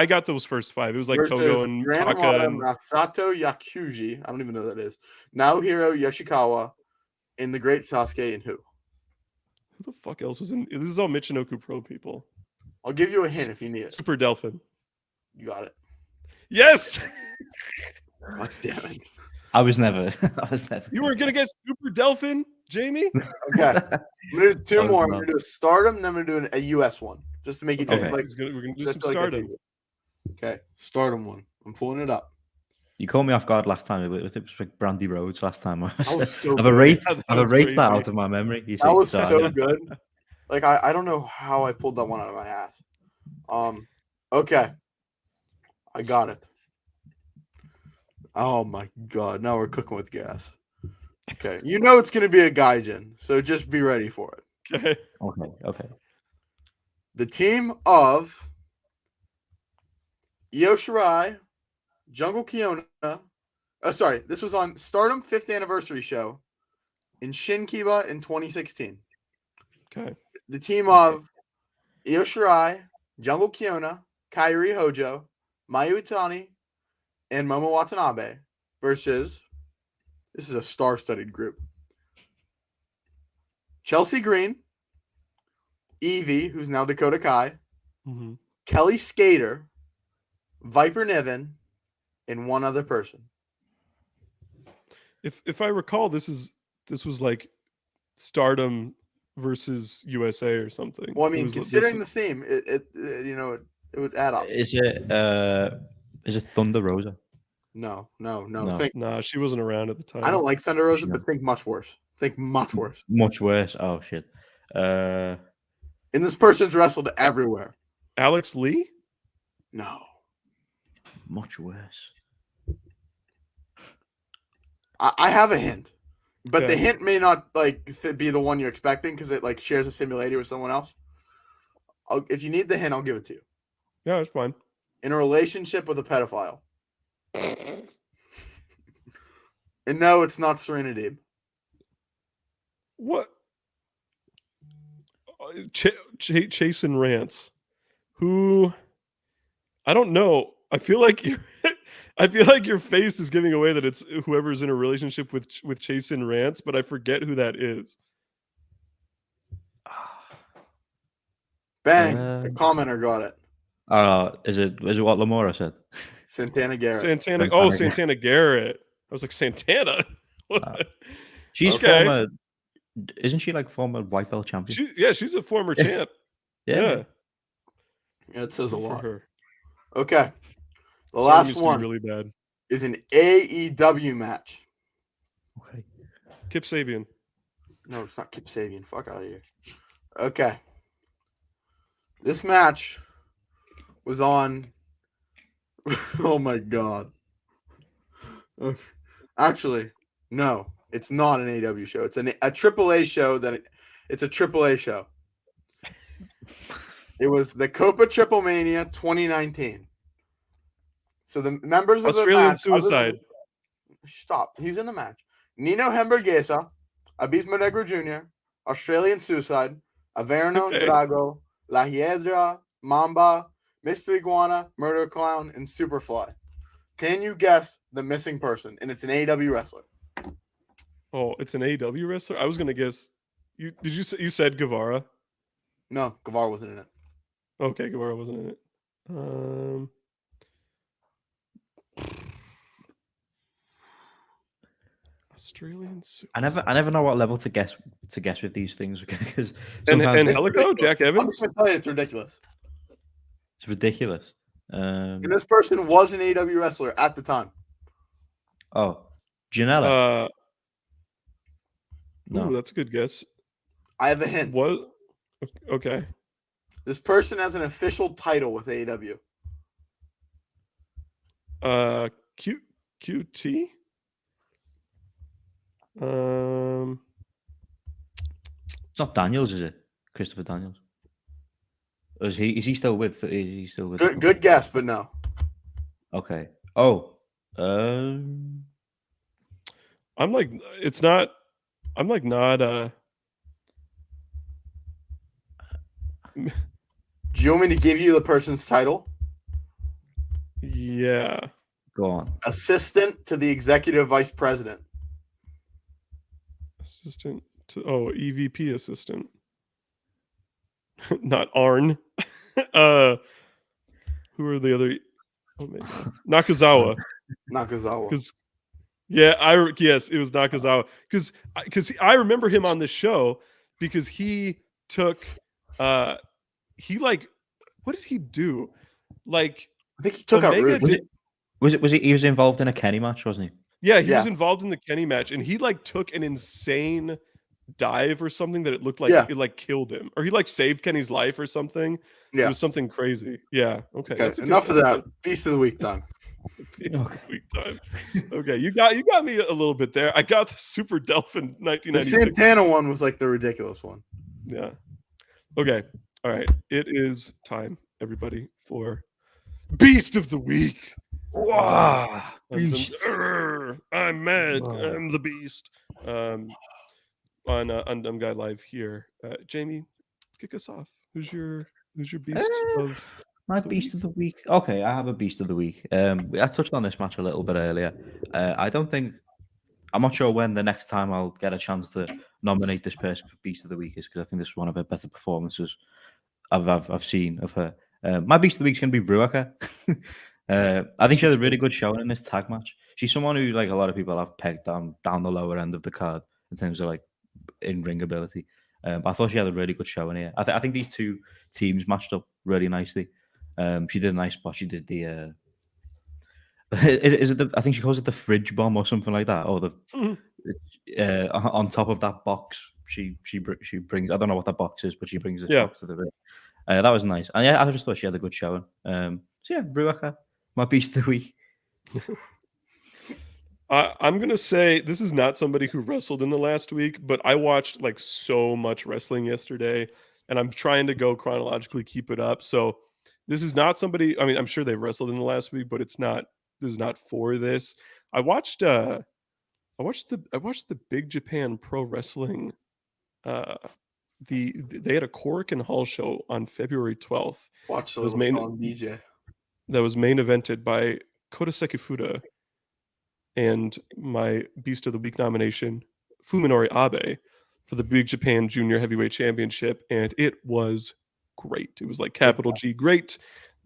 got those first 5. It was like Togo and Taka and Masato Yakuji. I don't even know who that is. Naohiro Yoshikawa, and the Great Sasuke, and who? Who the fuck else was in? This is all Michinoku Pro people. I'll give you a hint if you need it. Super Delphin. You got it. Yes. God damn it. I was never. You were gonna get Super Delphin, Jamie? Okay. I'm gonna do 2 more. I'm gonna do a Stardom, and then I'm gonna do a US one. Just to make it we're gonna do some Stardom. Okay. Stardom one. I'm pulling it up. You caught me off guard last time with it was like Brandy Rhodes last time. So I've erased that out of my memory. That was so good. Like I don't know how I pulled that one out of my ass. Okay. I got it. Oh my god, now we're cooking with gas. Okay. You know it's gonna be a Gaijin, so just be ready for it. Okay. The team of Io Shirai, Jungle Kiona. This was on Stardom 5th anniversary show in Shinkiba in 2016. Okay. The team of Io Shirai, Jungle Kiona, Kairi Hojo, Mayu Itani, and Momo Watanabe versus, this is a star-studded group, Chelsea Green, Evie, who's now Dakota Kai, Kelly Skater, Viper Niven, and one other person. If I recall, this was like Stardom versus USA or something. Well, I mean, considering the theme, it would add up. Is it Thunder Rosa? No. Nah, she wasn't around at the time. I don't like Thunder Rosa, but think much worse. Much worse. Oh shit. And this person's wrestled everywhere. Alex Lee? No. Much worse. I have a hint, but the hint may not be the one you're expecting because it shares a similarity with someone else. If you need the hint, I'll give it to you. Yeah, that's fine. In a relationship with a pedophile. And no, it's not Serena Deeb. What? Chase and Rance. Who? I don't know. I feel like your face is giving away that it's whoever's in a relationship with Chase and Rance, but I forget who that is. Bang! The commenter got it. Is it what Lamora said? Santana Garrett. Santana Garrett. I was like, Santana? She's former. Isn't she like former white belt champion? She's a former champ. Yeah, it says a lot. For her. Okay. The last one really bad. Is an AEW match. Okay. Kip Sabian. No, it's not Kip Sabian. Fuck out of here. Okay. This match was on. Oh my god. Actually, no, it's not an AEW show. It's a AAA show it's a AAA show. It was the Copa Triple Mania 2019. So the members of Australian the match, Suicide. Stop. He's in the match. Nino Hembergesa, Abismo Negro Jr., Australian Suicide, Averno, Okay. Drago, La Hiedra, Mamba, Mr. Iguana, Murder Clown, and Superfly. Can you guess the missing person? And it's an AEW wrestler. Oh, it's an AEW wrestler? I was gonna guess you said Guevara? No, Guevara wasn't in it. Okay, Guevara wasn't in it. Australian I never know what level to guess with these things because and sometimes Helico, Jack I'm Evans? just gonna tell you, it's ridiculous. it's ridiculous. And this person was an AEW wrestler at the time. Oh, Janela. No, No, that's a good guess. I have a hint. What? Okay. This person has an official title with AEW. QT. it's not Daniels, is it? Christopher Daniels. Or is he still with? Is he still with? Good guess, but no. Okay. Oh. I'm like, it's not. I'm like not. Do you want me to give you the person's title? Yeah. Go on. Assistant to the executive vice president. Assistant to EVP assistant. Not Arn. Who are the other? Oh my God. Nakazawa. Nakazawa. Yes, it was Nakazawa. Because I remember him on the show because he took he like, what did he do? Like, I think he took out Rude. Was he was involved in a Kenny match, wasn't he? Yeah, he was involved in the Kenny match, and he like took an insane dive or something that it looked like it like killed him, or he like saved Kenny's life or something. Yeah, it was something crazy. Yeah. Okay. That's enough of that. Beast of the week time. Beast of the week time. Okay, you got me a little bit there. I got the Super Delphin 1996. The Santana one was like the ridiculous one. Yeah. Okay. All right. It is time, everybody, for Beast of the Week. Wow. Beast. I'm mad. Wow. I'm the Beast. On Dumb Guy Live here. Jamie, kick us off. Who's your beast of my beast of the week? Okay, I have a beast of the week. I touched on this match a little bit earlier. I'm not sure when the next time I'll get a chance to nominate this person for beast of the week is, because I think this is one of her better performances I've seen of her. My beast of the week is going to be Ruaka. I think she had a really good showing in this tag match. She's someone who, like, a lot of people have pegged down the lower end of the card in terms of like in-ring ability. I thought she had a really good showing here. I think these two teams matched up really nicely. She did a nice spot. She did the I think she calls it the fridge bomb or something like that, or the on top of that box. She brings, I don't know what that box is, but she brings this box to the ring. That was nice, and yeah, I just thought she had a good showing. So yeah, Ruaka, my beast of the week. I'm gonna say this is not somebody who wrestled in the last week, but I watched like so much wrestling yesterday, and I'm trying to go chronologically, keep it up. So this is not somebody. I mean, I'm sure they've wrestled in the last week, but it's not. This is not for this. I watched the Big Japan Pro Wrestling. They had a Korakuen Hall show on February 12th. Watch the song DJ. That was main evented by Kota Sekifuda and my Beast of the Week nomination, Fuminori Abe, for the Big Japan Junior Heavyweight Championship, and it was great. It was like capital G great.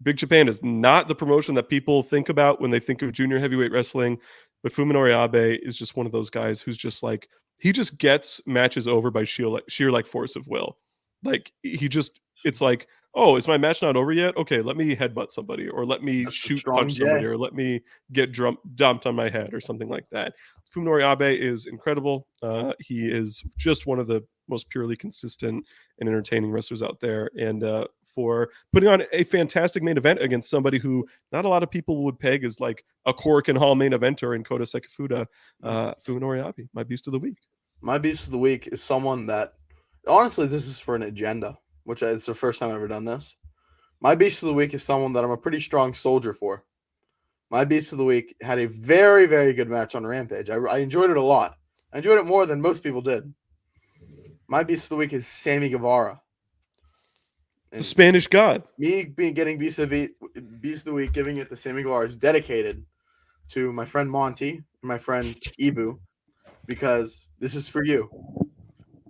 Big Japan is not the promotion that people think about when they think of junior heavyweight wrestling, but Fuminori Abe is just one of those guys who's just like, he just gets matches over by sheer like force of will. Like it's like, oh, is my match not over yet? Okay, let me headbutt somebody, or let me punch somebody, or let me get dumped on my head, or something like that. Fuminori Abe is incredible. He is just one of the most purely consistent and entertaining wrestlers out there, and for putting on a fantastic main event against somebody who not a lot of people would peg as like a Korakuen Hall main eventer in Kota Sekifuda. Fuminori Abe, my beast of the week. My beast of the week is someone that, honestly, this is for an agenda, which it's the first time I've ever done this. My beast of the week is someone that I'm a pretty strong soldier for. My beast of the week had a very, very good match on Rampage. I enjoyed it a lot. I enjoyed it more than most people did. My beast of the week is Sammy Guevara. The Spanish God. Me getting Beast of the Week, giving it to Sammy Guevara is dedicated to my friend Monty and my friend Ibu, because this is for you.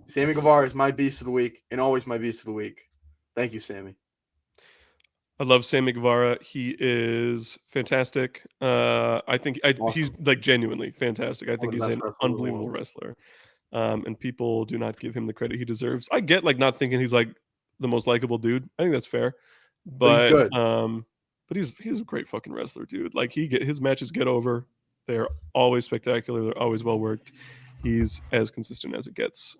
Sammy Guevara is my Beast of the Week and always my Beast of the Week. Thank you, Sammy. I love Sammy Guevara. He is fantastic. I think he's like genuinely fantastic. I think he's an unbelievable wrestler. And people do not give him the credit he deserves. I get like not thinking he's like the most likable dude. I think that's fair. But he's good. But he's a great fucking wrestler, dude. Like his matches get over. They're always spectacular. They're always well worked. He's as consistent as it gets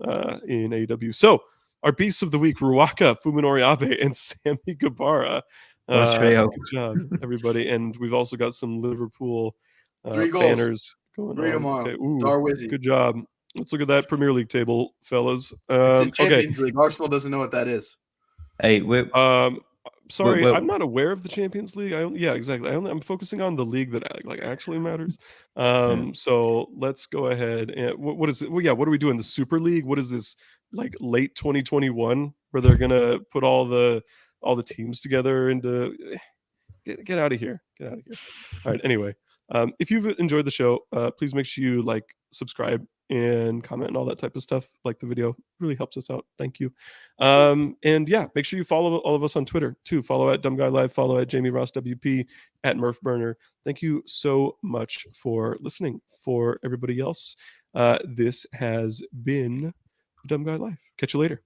in AEW. So our beasts of the week: Ruaka, Fuminori Abe, and Sammy Guevara. Good job, everybody. And we've also got some Liverpool 3 goals. banners going on. Okay. Ooh, good job. Let's look at that Premier League table, fellas. It's Champions League. Arsenal doesn't know what that is. Hey, sorry, I'm not aware of the Champions League. Yeah, exactly. I'm focusing on the league that like actually matters. So let's go ahead and what is it? Well, yeah, what are we doing? The Super League? What is this? Like late 2021, where they're gonna put all the teams together into get out of here. Get out of here. All right. Anyway, if you've enjoyed the show, please make sure you like, subscribe, and comment and all that type of stuff. Like the video, really helps us out. Thank you. And yeah, make sure you follow all of us on Twitter too. Follow at Dumb Guy Live. Follow at Jamie Ross WP, at Murph Burner. Thank you so much for listening. For everybody else, this has been Dumb Guy Live. Catch you later.